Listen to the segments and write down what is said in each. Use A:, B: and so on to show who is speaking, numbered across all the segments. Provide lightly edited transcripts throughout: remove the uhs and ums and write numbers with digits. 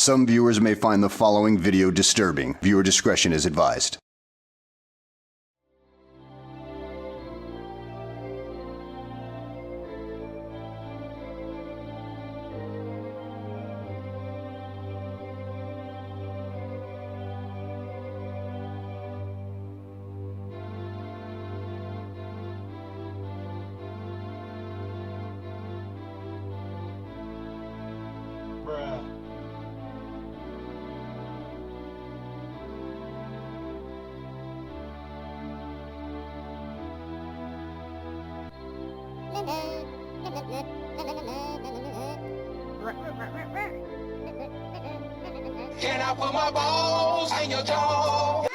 A: Some viewers may find the following video disturbing. Viewer discretion is advised.
B: Can I put my balls in your jaw?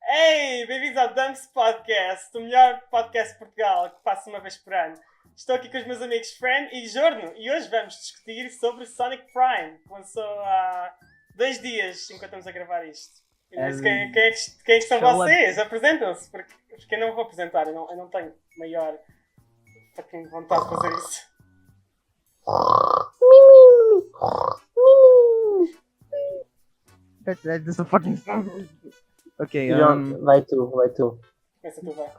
C: Ei, bem-vindos ao Dumps Podcast, o melhor podcast de Portugal que faço uma vez por ano. Estou aqui com os meus amigos Fran e Jorno e hoje vamos discutir sobre Sonic Prime, que lançou há 2 dias enquanto estamos a gravar isto. Quem é que são vocês? Apresentam-se, porque eu não vou apresentar, eu não tenho maior fucking vontade de fazer isso.
D: That's a fucking song. Ok,
E: vai tu.
C: Pensa tu, vai.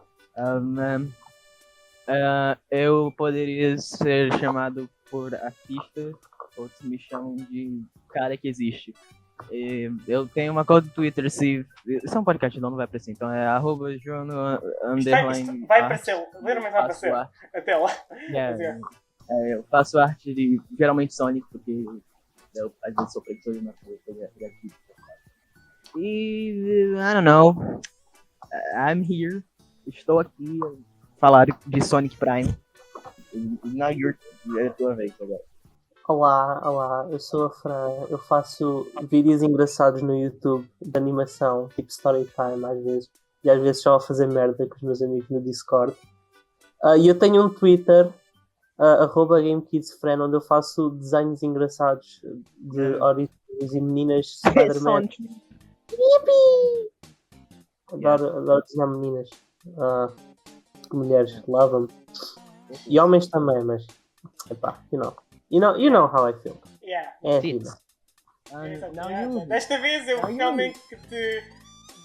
D: eu poderia ser chamado por artista, outros me chamam de cara que existe. Eu tenho uma conta do Twitter, se é um podcast, não vai aparecer, então é @jono_.
C: Isto vai aparecer, literalmente vai aparecer, até lá.
D: Eu faço arte de, geralmente Sonic, porque eu às vezes sou preguiçoso na coisa aqui. E, I don't know, I'm here, estou aqui a falar de Sonic Prime. Now é a tua vez agora.
E: Olá, eu sou a Fran, eu faço vídeos engraçados no YouTube de animação, tipo Storytime às vezes, e às vezes só a fazer merda com os meus amigos no Discord. E eu tenho um Twitter, @GameKidsFran, onde eu faço desenhos engraçados de origens e meninas Spider-Man. Adoro desenhar meninas, mulheres, love-me. E homens também, mas, epá, You know how I feel.
C: Yeah.
E: É a vida.
C: Desta vez eu realmente te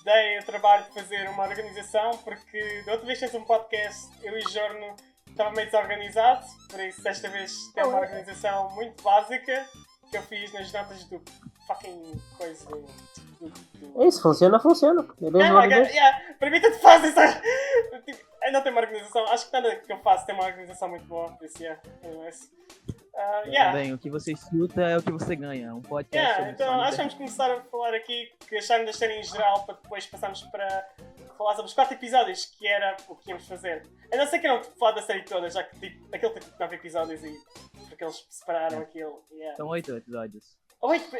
C: dei o trabalho de fazer uma organização, porque da outra vez fez um podcast, eu e Jorno estava meio desorganizado, por isso desta vez tem uma organização muito básica que eu fiz nas notas do fucking coisa do...
E: Isso, funciona.
C: Para mim tanto faz isso. Ainda tem uma organização, acho que nada que eu faço tem uma organização muito boa, por isso
D: Bem, o que você escuta é o que você ganha. Um podcast sobre
C: então
D: Sonic.
C: acho que vamos começar a falar aqui que acharam da série em geral para depois passarmos para falar sobre os 4 episódios, que era o que íamos fazer. Eu não sei que não falar da série toda, já que tipo, aquele tem 9 episódios e porque eles separaram aquilo.
D: São 8 episódios.
C: 8?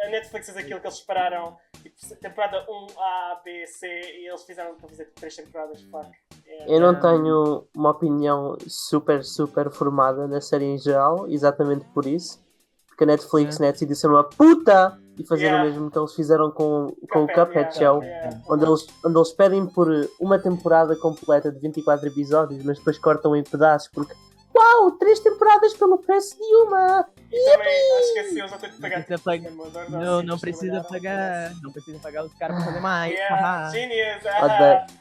C: A Netflix fez aquilo que eles separaram, tipo, temporada 1, A, B, C, e eles fizeram para fazer 3 temporadas, fuck.
E: Eu não tenho uma opinião super formada na série em geral, exatamente por isso. Porque a Netflix decidiu ser uma puta e fazer o mesmo que eles fizeram com o Cuphead Show, onde eles pedem por uma temporada completa de 24 episódios, mas depois cortam em pedaços porque uau, 3 temporadas pelo preço de uma!
C: E também acho que assim eles vão ter que pagar.
D: Não precisa pagar os caras para fazer mais.
C: Genius!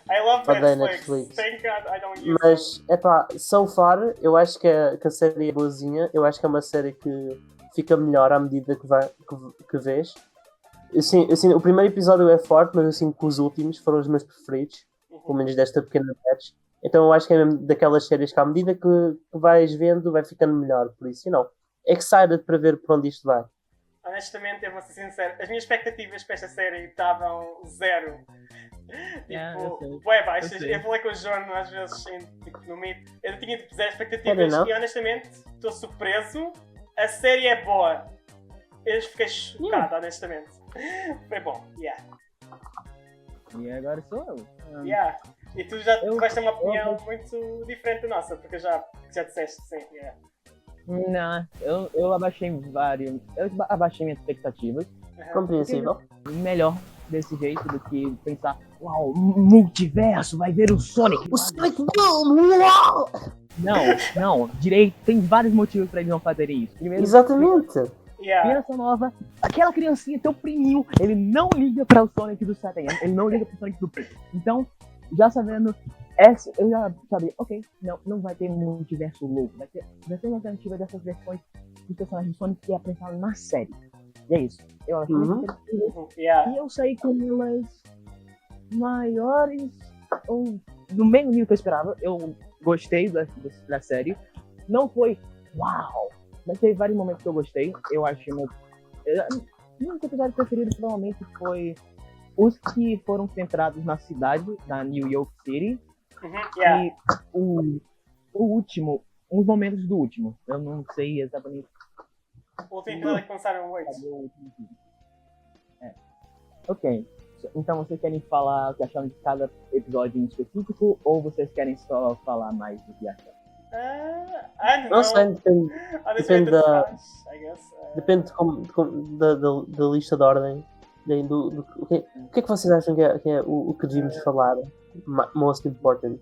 C: I love
E: Odeio
C: Netflix. Thank God I don't use
E: Mas, epá, so far, eu acho que a série é boazinha. Eu acho que é uma série que fica melhor à medida que vês. Assim, o primeiro episódio é forte, mas eu sinto que os últimos foram os meus preferidos. Pelo menos desta pequena batch. Então eu acho que é mesmo daquelas séries que à medida que vais vendo, vai ficando melhor. Por isso, excited para ver por onde isto vai.
C: Honestamente, eu vou ser sincero, as minhas expectativas para esta série estavam 0. Bué baixas. Eu falei com o Jorno às vezes no Meet. Eu tinha tipo 0 expectativas e honestamente estou surpreso. A série é boa. Eu fiquei chocado, honestamente. Foi bom,
D: E agora sou eu.
C: E tu já vais ter uma opinião muito diferente da nossa, porque já disseste, sim,
D: Não, eu abaixei minhas expectativas.
E: Compreensível.
D: Melhor desse jeito do que pensar, uau, multiverso, vai ver o Sonic.
E: O Sonic Boom! Uau!
D: Não, direito, tem vários motivos pra eles não fazerem isso. Primeiro,
E: Exatamente.
C: Yeah.
D: criança nova, aquela criancinha, teu priminho, ele não liga para o Sonic do 7 anos, ele não liga pro Sonic do Play. Então, já sabendo, eu já sabia, ok, não vai ter um multiverso louco, vai ter versões alternativas dessas versões dos personagens do Sonic que é apresentado na série. E é isso. Eu acho muito interessante.
C: Yeah.
D: E eu saí com elas maiores, ou no meio nível que eu esperava. Eu gostei da série. Não foi uau, mas teve vários momentos que eu gostei. Eu acho meu episódio preferido provavelmente foi os que foram centrados na cidade, na New York City.
C: Yeah.
D: E o último, uns momentos do último. Eu não sei exatamente.
C: O último episódio que lançaram hoje.
D: Cadê o último vídeo? Ok. Então vocês querem falar o que acharam de cada episódio em específico ou vocês querem só falar mais do que acharam?
C: I don't know.
E: Não sei,
C: Honestly,
E: depende
C: tanto
E: da-
C: faz, I guess.
E: depende da lista de ordem. O que é que vocês acham que é o que devíamos falar? Most important.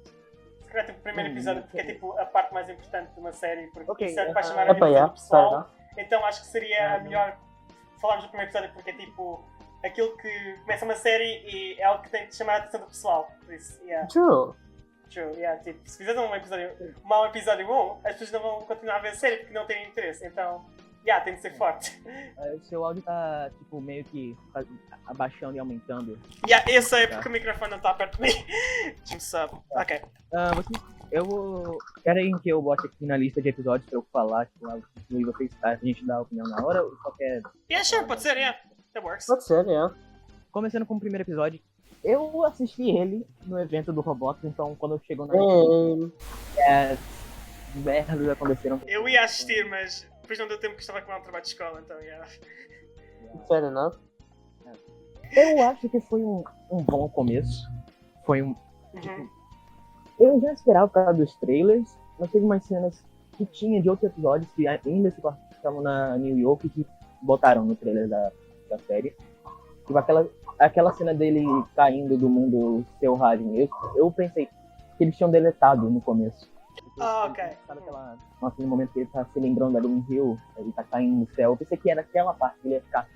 C: Se calhar tipo o primeiro episódio, porque é tipo a parte mais importante de uma série, porque
D: Ok,
C: isso é o que vai chamar a
E: Epá,
C: atenção do pessoal.
E: tá.
C: Então acho que seria a melhor falarmos do primeiro episódio, porque é tipo aquilo que começa uma série e é algo que tem de chamar a atenção do pessoal. Por isso, yeah.
E: True.
C: True, yeah, tipo, se fizeres um mau episódio bom, as pessoas não vão continuar a ver a série porque não têm interesse. Então, yeah, tem de ser forte.
D: O seu áudio tá tipo meio que abaixando e aumentando.
C: Yeah, eu sei porque o microfone não está perto de mim. Deixa-me só. Ok.
D: Querem que eu bote aqui na lista de episódios pra eu falar, tipo, e vocês, a gente dá a opinião na hora ou só quer...
C: Yeah, sure, pode ser, yeah. That works.
E: Pode ser, é.
D: Começando com o primeiro episódio, eu assisti ele no evento do Roblox, então quando chegou na merdas aconteceram.
C: Eu ia assistir, mas depois não deu tempo que estava a acabar um trabalho de escola, então, yeah.
E: Fair enough.
D: Eu acho que foi um bom começo. Foi um...
C: Uhum.
D: Eu já esperava por causa dos trailers, mas teve umas cenas que tinha de outros episódios que ainda se passavam na New York que botaram no trailer da série. Tipo, aquela cena dele caindo do mundo selvagem. Eu pensei que eles tinham deletado no começo.
C: Ah, ok.
D: Sabe aquele momento que ele tá se lembrando ali no rio, ele tá caindo no céu. Eu pensei que era aquela parte que ele ia ficar...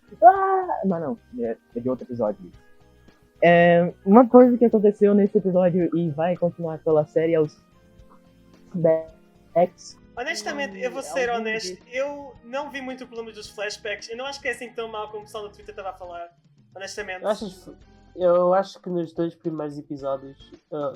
D: Mas não, é de outro episódio. Uma coisa que aconteceu nesse episódio e vai continuar pela série é os flashbacks.
C: Honestamente, eu vou ser honesto, eu não vi muito o problema dos flashbacks. Eu não acho que é assim tão mal como o pessoal no Twitter estava a falar. Honestamente.
E: Eu acho que nos dois primeiros episódios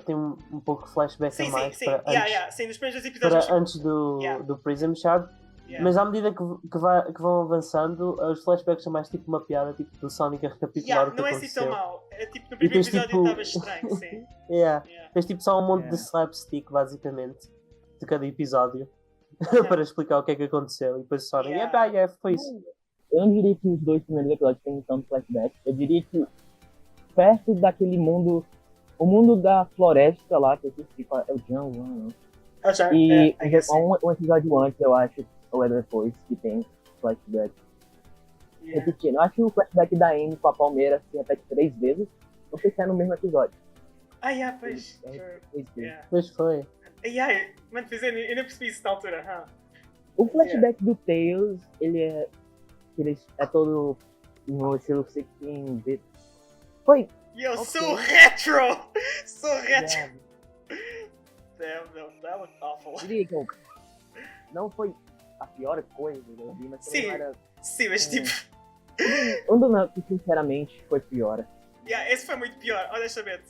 E: tem um pouco de flashback
C: Sim,
E: a mais
C: sim.
E: para antes,
C: Sim, nos primeiros
E: para
C: episódios.
E: antes
C: Yeah.
E: do Prism Shard.
C: Yeah.
E: Mas à medida que vão avançando, os flashbacks são mais tipo uma piada, tipo do Sonic a recapitular
C: Yeah,
E: o que
C: não é assim
E: aconteceu.
C: tão mal. É tipo, no
E: E
C: primeiro
E: tens,
C: episódio
E: tipo-
C: estava estranho, sim.
E: Yeah.
C: Yeah.
E: Tens tipo só um monte
D: Yeah.
E: de slapstick, basicamente, de cada episódio, para explicar o que é que aconteceu. E depois o Sonic,
C: Yeah.
E: foi isso.
D: Eu não diria que os dois primeiros episódios têm tanto flashback. Eu diria que perto daquele mundo, o mundo da floresta lá, que eu esqueci qual é o jungle, não. E
C: I guess,
D: um episódio antes, eu acho, ou é depois, que tem flashback.
C: yeah.
D: Repetindo, eu acho que o flashback da Amy com a Palmeira se repete 3 vezes. Não sei se é no mesmo episódio.
C: Yeah, pois.
D: É,
C: Sure.
D: 3 vezes.
C: Yeah.
E: Mas foi.
C: Yeah, mano, pois eu não percebi isso na altura,
D: O flashback do Tails, ele é todo no estilo 16-bit. Foi.
C: Yo,
D: Ok.
C: so retro! So retro!
D: Yeah,
C: Damn, no, that was awful.
D: eu diria que não foi a pior coisa que eu vi, mas também
C: Sim.
D: não era.
C: Sim, mas tipo.
D: Um do não, que sinceramente foi pior.
C: Yeah, esse foi muito pior, honestamente.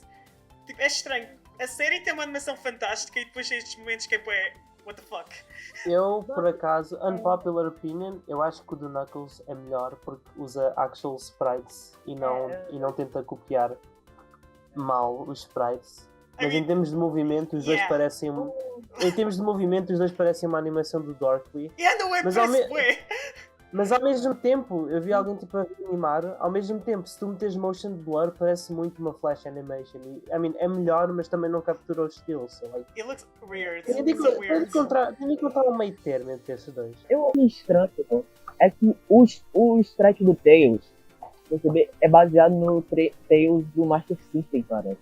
C: Tipo, é estranho. A série tem uma animação fantástica e depois tem estes momentos que é bué, what the fuck.
E: Eu, por acaso, unpopular opinion, eu acho que o do Knuckles é melhor porque usa actual sprites e não tenta copiar mal os sprites. Mas em termos de movimento, os dois
C: Yeah.
E: parecem. Em termos de movimento, os dois parecem uma animação do Dorkly.
C: Yeah, não é
E: Mas
C: parece
E: ao
C: bué.
E: Mas ao mesmo tempo, eu vi alguém tipo a animar, ao mesmo tempo, se tu meteres motion blur, parece muito uma flash animation. E, é melhor, mas também não captura o estilo. So, like,
C: It looks weird.
E: tem de
C: It's so weird.
E: encontrar um meio termo entre esses dois.
D: Eu achei estranho é que o stretch do Tails perceber, é baseado no Tails do Master System, parece.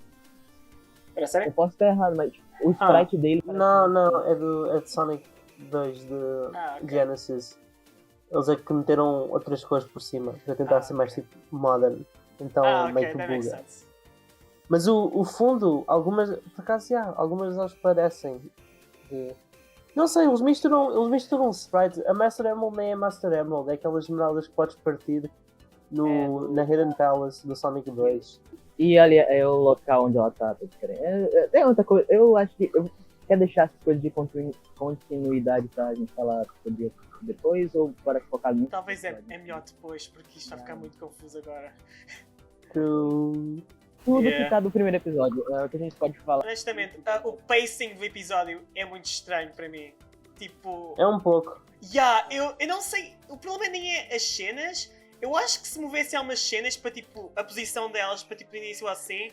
C: Era sério?
D: Eu posso estar errado, mas o sprite dele... parece
E: Não, é de Sonic 2 de
C: Ok.
E: Genesis. Eles é que meteram outras cores por cima para tentar ser mais tipo modern. Então meio
C: Ok,
E: que
C: that makes
E: buga.
C: sense.
E: Mas o fundo, algumas, por acaso, algumas delas parecem. Não sei, eles misturam sprites. A Master Emerald nem é Master Emerald, é aquelas esmeraldas que podes partir na Hidden Palace do Sonic 2.
D: E ali é o local onde ela tá diferente. Tem outra coisa, eu acho que eu quero deixar essas coisas de continuidade pra gente falar sobre depois, ou para focar nisso.
C: Talvez é melhor depois, porque isto vai ficar muito confuso agora.
E: Que-
D: Tudo
C: Yeah.
D: ficar do primeiro episódio, é o que a gente pode falar.
C: Honestamente, o pacing do episódio é muito estranho para mim. Tipo,
E: É um pouco.
C: eu não sei, o problema nem é as cenas. Eu acho que se movessem algumas cenas para tipo, a posição delas, para tipo, início assim,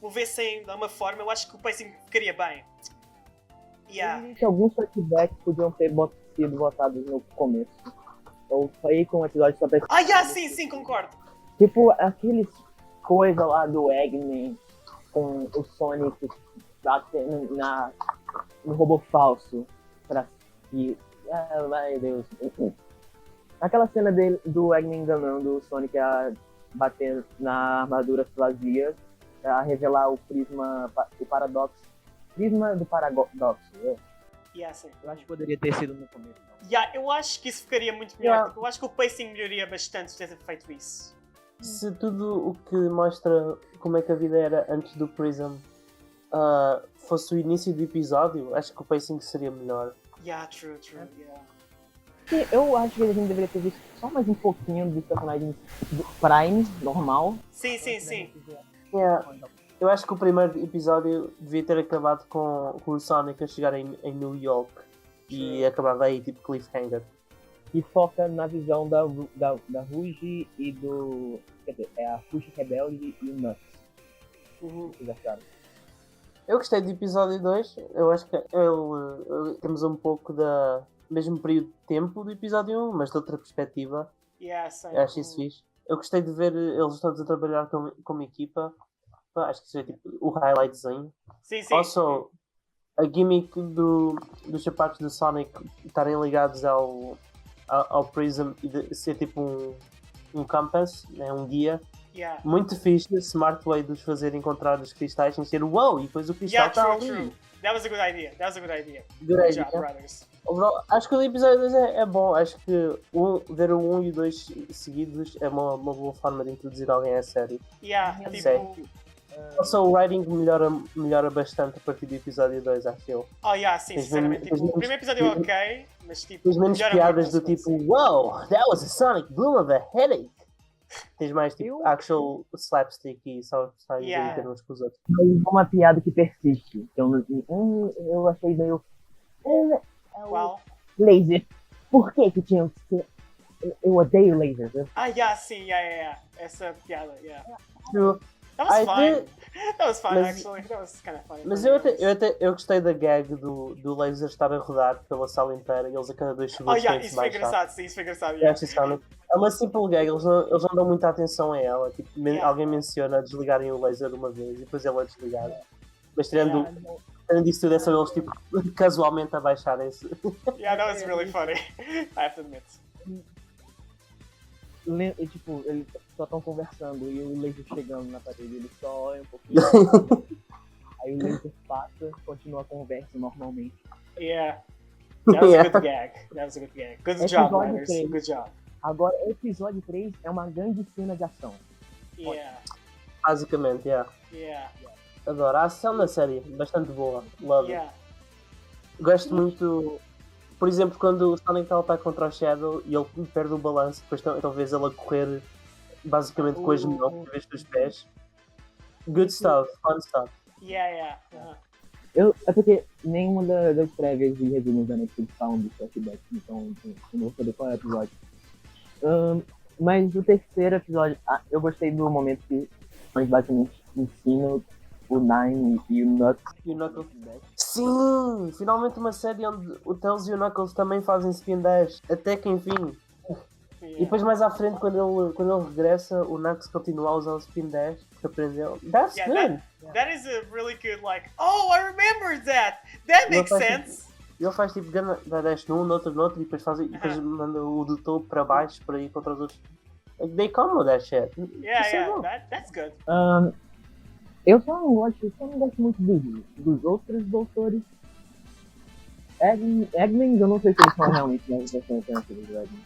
C: movessem de uma forma, eu acho que o pacing ficaria bem.
D: Que alguns flashbacks podiam ter sido botados no começo. Ou sair com um episódio só pra...
C: Sim, concordo.
D: Tipo, aqueles coisa lá do Eggman com o Sonic batendo no robô falso pra que... Ai, Deus. Aquela cena do Eggman enganando o Sonic a bater na armadura vazia, a revelar o prisma, o paradoxo. Prisma do paradoxo.
C: Sim.
D: Eu acho que poderia ter sido no começo.
C: Eu acho que isso ficaria muito melhor. Porque eu acho que o pacing melhoraria bastante se tivesse feito isso.
E: Se tudo o que mostra como é que a vida era antes do Prism fosse o início do episódio, acho que o pacing seria melhor.
C: True.
D: Sim, eu acho que a gente deveria ter visto só mais um pouquinho dos personagens do Prime, normal.
C: Sim.
E: Eu acho que o primeiro episódio devia ter acabado com o Sonic a chegar em New York e acabava aí tipo cliffhanger.
D: E foca na visão da Rouge e do... Quer dizer, é a Rouge Rebelde e o Nuts. O que vocês acharam?
E: Eu gostei do episódio 2, eu acho que temos um pouco da mesmo período de tempo do episódio 1, mas de outra perspectiva.
C: Sim.
E: Eu acho isso fixe. Eu gostei de ver eles todos a trabalhar como equipa. Acho que isso é tipo o highlightzinho.
C: Sim.
E: Also, a gimmick dos sapatos do Sonic estarem ligados ao Prism e de ser tipo um compass, né, um guia. Muito fixe, smart way de os fazer encontrar os cristais sem ser uau, e depois o cristal está ali.
C: True. That was a good idea.
E: Good idea.
C: job, brothers.
E: Overall, acho que o episódio 2 é bom. Acho que ver o 1 e o 2 seguidos é uma boa forma de introduzir alguém à série.
C: Tipo...
E: Also, o writing melhora bastante a partir do episódio 2, acho eu.
C: Sim, sinceramente. Tipo, o primeiro episódio é ok, mas tipo...
E: Tens menos
C: melhora
E: piadas do
C: muito,
E: tipo wow, that was a sonic boom of a headache. Tens mais tipo actual slapstick e só dizer uns com os outros.
D: Mas uma piada que persiste. Eu achei meio...
C: Qual?
D: Laser. Por que tinha que ser... Eu odeio lasers.
C: Sim. Essa piada,
E: True.
C: That was fine.
E: did-
C: That was fine,
E: Mas-
C: actually. That was kind of funny.
E: Mas eu gostei da gag do laser estar a rodar pela sala inteira e eles a cada 2 segundos têm que se
C: Isso foi
E: baixar.
C: engraçado, sim, isso foi engraçado.
E: Eu acho isso realmente- É uma simple gag, eles não dão muita atenção a ela. Tipo, alguém menciona desligarem o laser uma vez e depois ela é desligada. Mas tirando isso tudo, é só eles tipo, casualmente a baixarem-se.
C: That was really funny. I have to admit.
D: E, tipo, eles só estão conversando e o laser chegando na parede, eles só olham um pouquinho. Aí o laser passa, continua a conversa normalmente.
C: That was a good gag. Good job,
D: Episódio
C: writers.
D: 3.
C: Good job.
D: Agora, o episódio 3 é uma grande cena de ação.
E: Basicamente, Adoro. A ação da série, bastante boa. Love it. Gosto muito, por exemplo, quando o Sonic está a lutar contra o Shadow e ele perde o balanço, depois talvez ele a correr basicamente com as mãos em vez dos pés. Good stuff, fun stuff.
D: É porque nenhuma das prévias e resumos da Netflix falam de flashback, então eu não vou saber qual é o episódio. Mas o terceiro episódio, eu gostei do momento que eles basicamente ensinam o Nine e o Knuckles.
E: E o Knuckles. Sim! Finalmente uma série onde o Tails e o Knuckles também fazem spin dash. Até que enfim. E depois mais à frente, quando ele regressa, o Nax continua a usar o Spin Dash, que aprendeu. That's
C: Yeah,
E: good!
C: that is a really good, like, oh, I remember that! That
E: Ele
C: makes
E: faz,
C: sense!
E: Ele faz tipo dá dash num, no outro, e depois manda o do topo para baixo para ir contra os outros. They combo that shit.
C: Yeah,
E: Isso é
C: yeah,
E: bom.
C: that's good.
D: Eu só não gosto muito dos outros doutores. Eggman, eu não sei se eles são realmente mais interessantes do Eggman.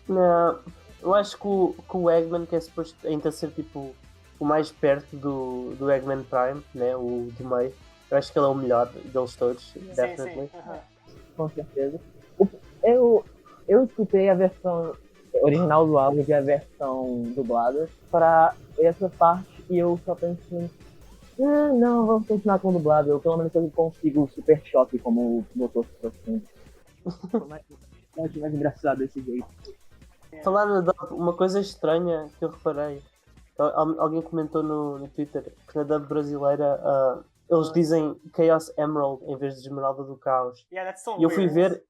E: Não, eu acho que o Eggman, que é suposto ainda ser tipo o mais perto do Eggman Prime, né? O do meio, eu acho que ele é o melhor deles todos,
C: Sim,
E: definitely.
C: sim. Uh-huh.
D: Com certeza. Eu escutei a versão original do áudio e a versão dublada para essa parte e eu só pensei, não, vamos continuar com o dublado. Eu pelo menos eu consigo o super choque como o motor profundo. Mais engraçado desse jeito.
E: Falando de uma coisa estranha que eu reparei, alguém comentou no Twitter que na dub brasileira eles dizem Chaos Emerald em vez de Esmeralda do Caos.
C: Yeah, that's so
E: E eu fui
C: weird.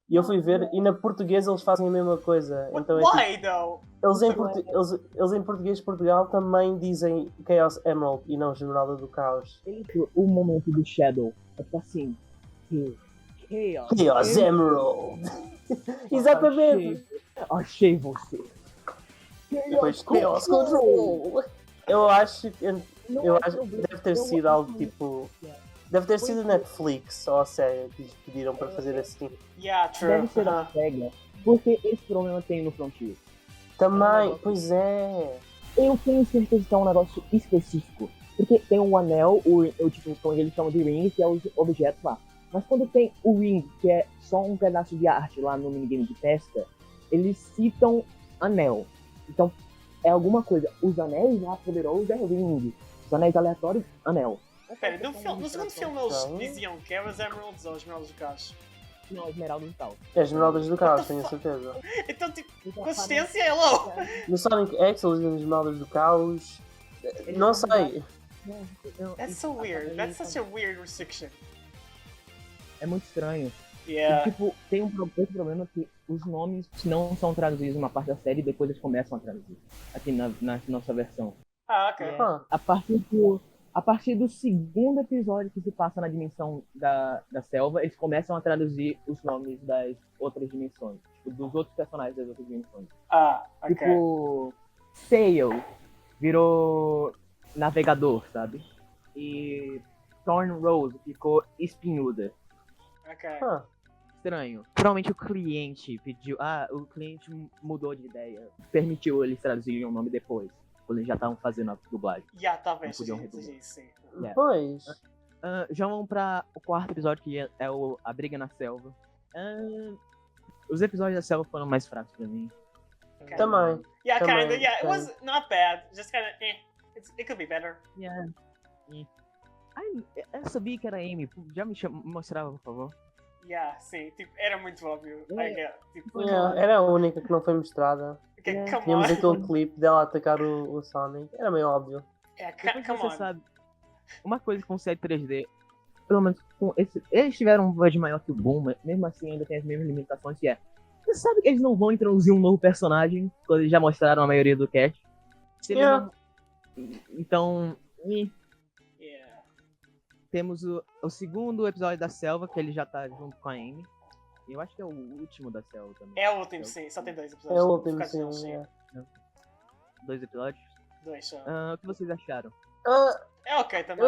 E: ver e na português eles fazem a mesma coisa. Então é
C: Why, though?
E: eles em português de Portugal também dizem Chaos Emerald e não Esmeralda do Caos.
D: O momento do Shadow é tipo assim,
E: Chaos Emerald! Exatamente!
D: Achei você.
E: Depois Chaos Control! Eu acho que deve ter sido algo tipo. Deve ter sido Netflix ou a série que lhes pediram para fazer assim.
C: Yeah, true.
D: Deve ser
C: Uh-huh.
D: a SEGA, porque esse problema tem no Frontier.
E: Também, pois é.
D: Eu tenho certeza que é um negócio específico. Porque tem um anel, o tipo, como eles chamam de ring, que é os objetos lá. Mas quando tem o ring, que é só um pedaço de arte lá no minigame de pesca, eles citam anel. Então, é alguma coisa. Os anéis lá poderosos é ring. Os anéis aleatórios, anel.
C: Pera, no segundo filme eles diziam que eram as Emeralds ou Esmeraldas do Caos.
D: Não, Esmeralda e tal.
E: É Esmeraldas do Caos, tenho a certeza.
C: Então, tipo, consistência, hello!
E: No Sonic X eles dizem Esmeraldas do Caos. Não sei.
C: That's so weird. That's such a weird restriction.
D: É muito estranho.
C: Yeah.
D: E, tipo, tem outro problema que os nomes não são traduzidos numa parte da série e depois eles começam a traduzir. Aqui na nossa versão.
C: Ah, ok.
D: A partir do segundo episódio que se passa na dimensão da selva, eles começam a traduzir os nomes das outras dimensões. Tipo, dos outros personagens das outras dimensões.
C: Ah, ok.
D: Tipo, Sail virou navegador, sabe? E Thorn Rose ficou espinhuda.
C: Ok.
D: Estranho. Provavelmente o cliente pediu. O cliente mudou de ideia. Permitiu eles traduzirem o nome depois. Quando eles já estavam fazendo a dublagem.
C: Yeah, talvez
D: Não podiam
C: seja
D: reduzir.
C: isso, sim.
D: Yeah.
E: Pois.
D: Já vamos pra o quarto episódio, que é a briga na selva. Os episódios da selva foram mais fracos pra mim.
C: Okay.
E: Também.
C: Yeah,
E: Também,
C: kinda. Yeah, it
E: também.
C: was not bad. Just kinda, it could be better.
D: Yeah. Eu sabia que era Amy. Já me mostrava, por favor.
C: Yeah, sim. Tipo, era muito óbvio. I get, tipo,
E: Yeah, era a única que não foi mostrada.
C: okay,
D: Yeah.
C: come
E: Tínhamos
C: on.
E: aquele clipe dela atacar o Sonic. Era meio óbvio.
C: Yeah,
D: Depois
C: come
D: você
C: on.
D: sabe, uma coisa com série 3D, pelo menos com eles tiveram um budget maior que o Boom, mas mesmo assim ainda tem as mesmas limitações, que é, você sabe que eles não vão introduzir um novo personagem, quando eles já mostraram a maioria do cast. Se eles
E: Yeah.
D: não... Então,
C: Yeah.
D: temos o segundo episódio da selva, que ele já tá junto com a Amy. Eu acho que é o último da selva também.
C: É o último, sim. Só tem 2 episódios.
E: É o último,
C: Por causa
E: sim.
C: deles,
E: é.
D: 2 episódios.
C: 2 só.
D: O que vocês acharam?
C: É ok também.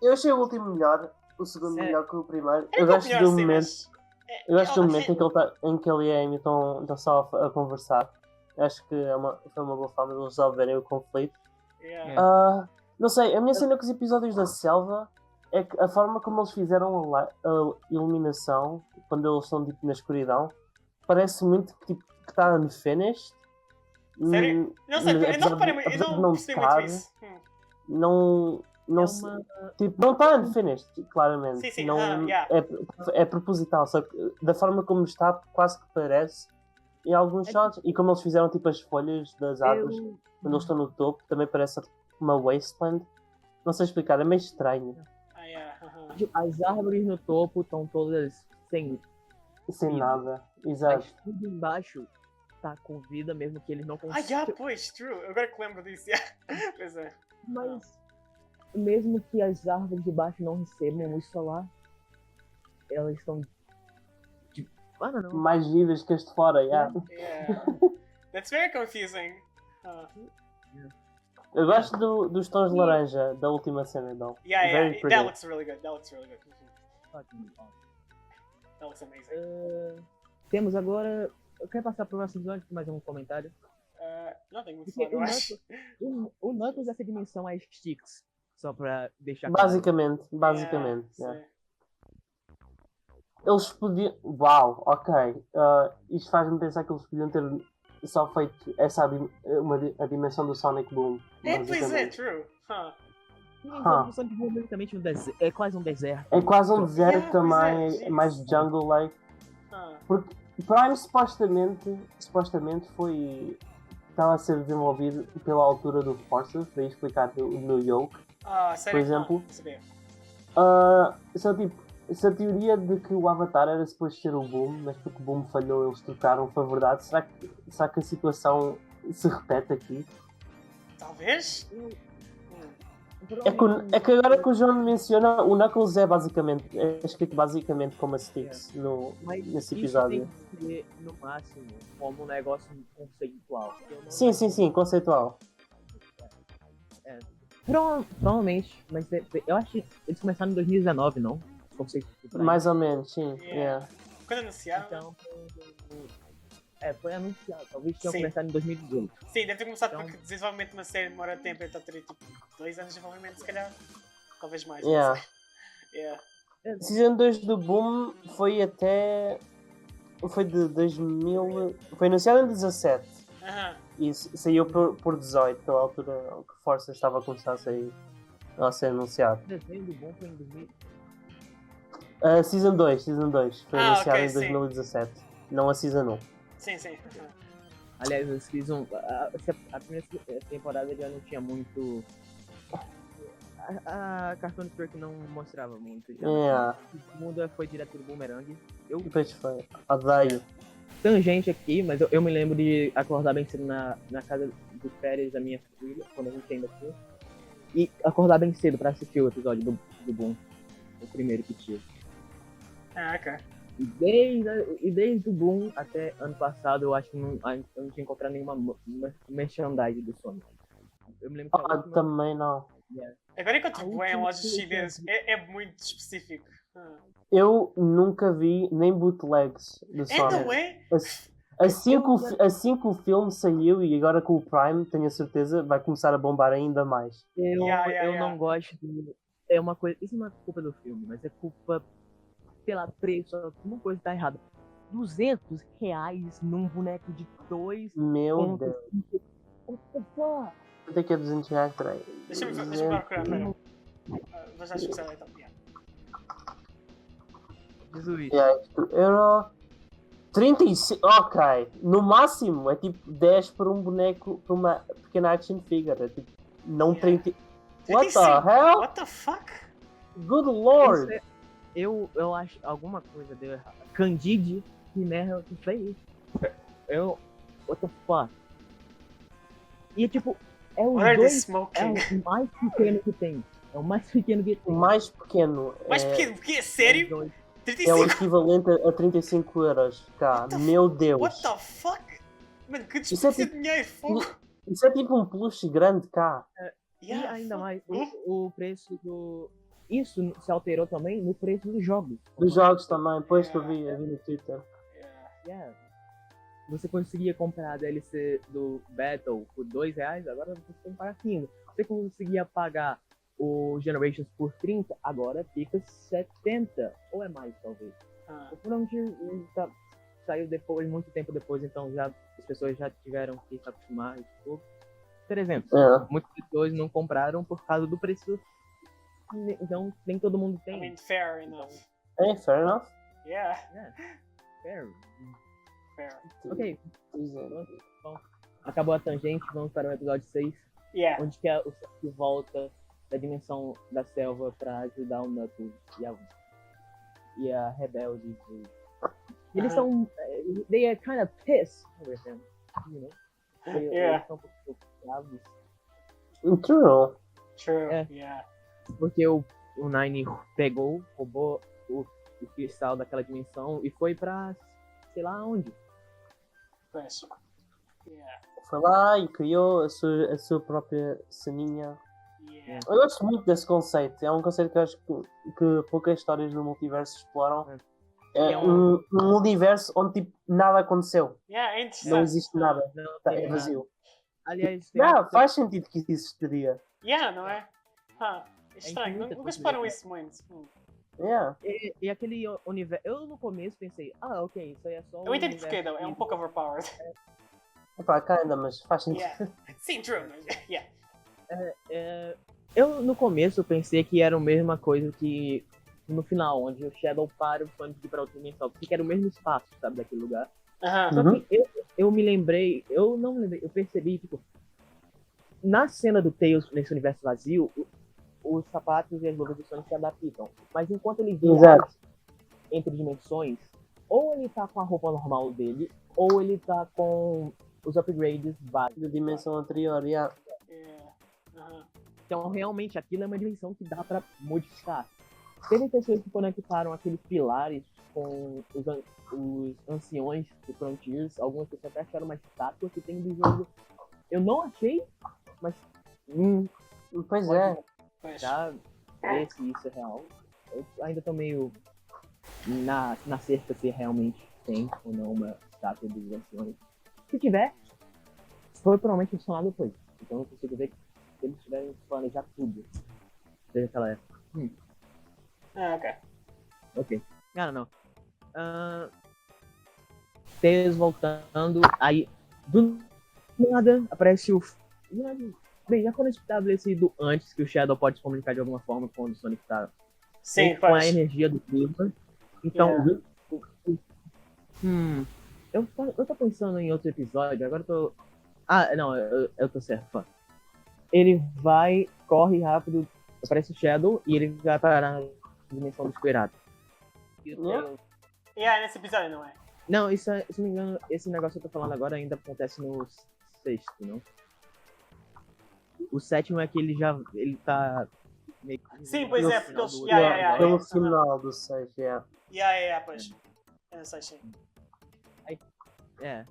E: Eu achei o último melhor. O segundo
D: Sério?
E: melhor que o primeiro.
C: É
E: Eu
C: um pouco
E: gosto
C: melhor,
E: do
C: sim,
E: momento.
C: mas...
E: Eu gosto do
C: é-
E: momento em que ele e a Amy estão só a conversar. Acho que foi uma boa forma de eles resolverem o conflito.
C: Yeah.
E: Não sei, a minha cena com os episódios da selva é que a forma como eles fizeram a iluminação, quando eles estão tipo, na escuridão, parece muito que está unfinished.
C: Sério? Não sei, eu
E: apesar
C: não reparei
E: de-
C: muito, eu
E: apesar de
C: não percebi muito
E: estar,
C: isso.
E: Não
D: É
E: se-
D: uma-
E: tipo, não está unfinished, claramente.
C: Sim, sim,
E: não,
C: yeah.
E: é proposital, só que da forma como está, quase que parece em alguns shots. E como eles fizeram tipo as folhas das árvores quando eles estão no topo, também parece uma wasteland. Não sei explicar, é meio estranho.
C: Ah, yeah.
D: As árvores no topo estão todas sem
E: Sem
D: Sim.
E: nada. Exato.
D: Mas tudo embaixo tá com vida, mesmo que eles não
C: Ah,
D: consigam.
C: pois, true. Agora que lembro disso, yeah. Pois é.
D: Mas mesmo que as árvores de baixo não recebam luz solar, elas estão de não.
E: Mais vivas que as de fora, yeah.
C: Yeah. That's very confusing.
E: Eu gosto dos tons de laranja da última cena, não.
C: Yeah,
E: Very
C: yeah.
E: pretty.
C: That looks really good. That looks really good.
D: Fucking awesome.
C: That looks amazing.
D: Temos agora. Eu quero passar pro próximo episódio com mais um comentário.
C: Nothing muito
D: Porque
C: fun, eu acho.
D: o Knuckles dessa dimensão é Sticks. Só pra deixar
E: Basicamente.
C: Yeah,
E: Yeah.
C: sim.
E: Eles podiam. Uau, ok. Isto faz-me pensar que eles podiam ter só feito a dimensão do Sonic Boom.
C: Pois é,
E: basicamente.
C: true.
D: claro. É quase um deserto.
E: É quase um deserto
C: Yeah,
E: também,
C: pois é,
E: é mais jungle-like. Porque Prime supostamente estava a ser desenvolvido pela altura do Forza, para explicar no Yoke.
C: Sério?
E: Por exemplo.
C: Não sabia.
E: Só tipo, se a teoria de que o Avatar era suposto ser o Boom, mas porque o Boom falhou eles trocaram, foi verdade, será que a situação se repete aqui?
C: Talvez?
E: É que agora que o João menciona, o Knuckles é escrito basicamente como a Sticks nesse episódio.
D: Isso tem que ser, no máximo, como um negócio conceitual.
E: Sim, conceitual.
D: Provavelmente, mas eu acho que eles começaram em 2019, não? Conceito
E: Mais ou menos, sim.
C: Yeah. Quando anunciaram?
D: Então, foi anunciado. Talvez tenha
C: Sim.
D: começado em 2018.
C: Sim, deve ter começado
D: Então-
C: porque o desenvolvimento de uma série demora tempo, então teria tipo 2 anos de desenvolvimento, se calhar. Talvez mais. não
E: Yeah.
C: sei. Yeah.
E: Season 2 do Boom foi de 2000. Foi anunciado em 17 e saiu por 18, pela altura que Força estava a começar a ser anunciado.
D: O desenho do bom foi em 2000.
E: Season 2 foi anunciado
C: ok,
E: em
C: sim.
E: 2017, não a Season 1.
C: Sim.
D: Aliás, eles fizeram. A primeira temporada já não tinha muito. A Cartoon Network não mostrava muito. Já.
E: Yeah.
D: O mundo foi direto do Boomerang. Eu
E: Depois foi. Odeio.
D: tangente aqui, mas eu me lembro de acordar bem cedo na casa de férias da minha filha, quando a gente ainda tinha. E acordar bem cedo pra assistir o episódio do Boom. O primeiro que tinha.
C: Ok.
D: E desde o Boom até ano passado, eu acho que eu não tinha encontrado nenhuma merchandise do Sonic. Eu me lembro que a última...
E: Também não.
C: Agora enquanto
D: A
C: bem
D: última
C: lojas
D: coisa que eu
C: chinesas,
D: vi-
C: é muito específico.
E: Eu nunca vi nem bootlegs do
C: Não
E: Sonic.
C: é?
E: Assim que o filme saiu e agora com o Prime, tenho a certeza, vai começar a bombar ainda mais.
D: Eu
C: Yeah.
D: não gosto de... É uma coisa... Isso não é culpa do filme, mas é culpa pela preço. Uma coisa tá errada. R$200 num boneco de 2
E: Meu
D: pontos.
E: Deus.
D: What the fuck?
E: Quanto é que é R$200? Peraí.
C: Deixa-me procurar, pera. Mas acho que sei lá então. Yeah.
D: Jesus.
E: Euro 35. Ok. No máximo é tipo 10 por um boneco, por uma pequena action figure. É tipo, não
C: Yeah.
E: 30. What the
C: 35?
E: hell?
C: What the fuck?
E: Good lord.
D: Eu acho alguma coisa deu errado. Candide, que merda que fez isso? What the fuck? E tipo, é os
C: What are they
D: dois. É
C: smoking?
D: o mais pequeno que tem. É o mais pequeno que
E: O
D: tem.
E: mais pequeno
C: Mas
E: é,
C: pequeno, porque é
D: É os
C: sério?
D: dois.
E: é o
C: 35?
E: equivalente a 35 euros. Cá.
C: What the
E: Meu Deus.
C: What the fuck? Mano, que
E: Isso é
C: desperdício de
E: tipo-
C: dinheiro, fogo!
E: Isso é tipo um peluche grande cá.
D: E ainda
C: fuck.
D: mais, o preço do. Isso se alterou também no preço dos jogos.
E: Dos jogos também. Depois que eu vi no Twitter.
C: Yeah.
D: Você conseguia comprar a DLC do Battle por R$2, agora você tem que pagar 15. Você conseguia pagar o Generations por 30, agora fica 70. Ou é mais, talvez.
C: Ah,
D: O Provavelmente saiu depois, muito tempo depois, então já as pessoas já tiveram que se acostumar. Tipo, 300.
E: É.
D: Muitas pessoas não compraram por causa do preço. Então nem todo mundo
C: I
D: tem.
C: mean, fair enough.
E: É, fair enough.
C: Yeah,
D: Fair.
C: fair.
D: Ok, bom, acabou a tangente, vamos para o episódio 6,
C: Yeah.
D: onde que o Sasuke volta da dimensão da selva para ajudar o Knuckles e a rebelde de Eles são. They are kind of pissed with him. You know?
C: Yeah.
D: Eles são um pouco bravos.
E: True.
C: True.
D: É.
C: Yeah.
D: Porque o Nine pegou, roubou o cristal daquela dimensão e foi pra sei lá onde.
C: Pois. Yeah.
E: Foi lá e criou a sua própria ceninha.
C: Yeah.
E: Eu gosto muito desse conceito. É um conceito que eu acho que poucas histórias no multiverso exploram. É
D: É
E: um universo onde tipo, nada aconteceu.
C: Yeah, é interessante.
E: Não existe nada.
D: Não
E: Tá,
D: tem
E: é
D: nada.
E: vazio.
D: Aliás, tem
E: Não, faz sentido que isso existiria.
C: Yeah, não é? Estranho.
D: muita
C: Nunca
D: coisa,
C: separam
D: né?
C: isso muito.
E: Yeah.
D: E aquele universo. Eu no começo pensei, ok, isso aí é só um
C: Eu entendo
D: universo
C: porquê, though. É um pouco overpowered.
E: Epá, cá ainda, mas faz sentido.
C: Yeah. Sim, true. Mas, yeah.
D: Eu no começo pensei que era a mesma coisa que no final, onde o Shadow para o Sonic ir pra outra dimensão, porque era o mesmo espaço, sabe, daquele lugar.
C: Aham.
D: Só que eu me lembrei, eu não me lembrei, eu percebi, tipo, na cena do Tails nesse universo vazio, os sapatos e as luvas do Sonic se adaptam. Mas enquanto ele viaja
E: Exato.
D: entre dimensões, ou ele tá com a roupa normal dele, ou ele tá com os upgrades básicos.
E: Da dimensão anterior, yeah.
C: Yeah. Aham.
D: Então, realmente, aquilo é uma dimensão que dá pra modificar. Teve pessoas que conectaram aqueles pilares com os anciões do Frontiers. Algumas pessoas até acharam uma estátua que tem do jogo. Eu não achei, mas
E: Pois é.
C: Pois.
D: já ver se isso é real. Eu ainda tô meio na cerca se realmente tem ou não uma estátua dos anciões. Se tiver, foi provavelmente adicionado depois. Então eu consigo ver que eles tiveram que planejar tudo desde aquela época.
C: Ok.
D: Ok. Não. Tails voltando, aí do nada aparece o. Bem, já foi estabelecido antes que o Shadow pode se comunicar de alguma forma quando o Sonic tá
C: Sim,
D: com a
C: pois.
D: energia do clima. Então. Eu tô pensando em outro episódio, agora eu tô. Não, eu tô certo, fã. Ele corre rápido, aparece o Shadow e ele vai parar na dimensão dos piratas. E o
E: Yeah.
D: Tails-
C: Yeah, nesse episódio, não é?
D: Não, isso, se não me engano, esse negócio que eu tô falando agora ainda acontece no sexto, não? O sétimo é que ele tá meio que
C: Sim, pois
D: no
C: é,
D: final
C: porque eles-
D: do
C: yeah,
D: episódio.
C: yeah,
E: Pelo
C: yeah.
E: final do 6, yeah.
C: Yeah, pois. Eu não sei, sim.
D: É.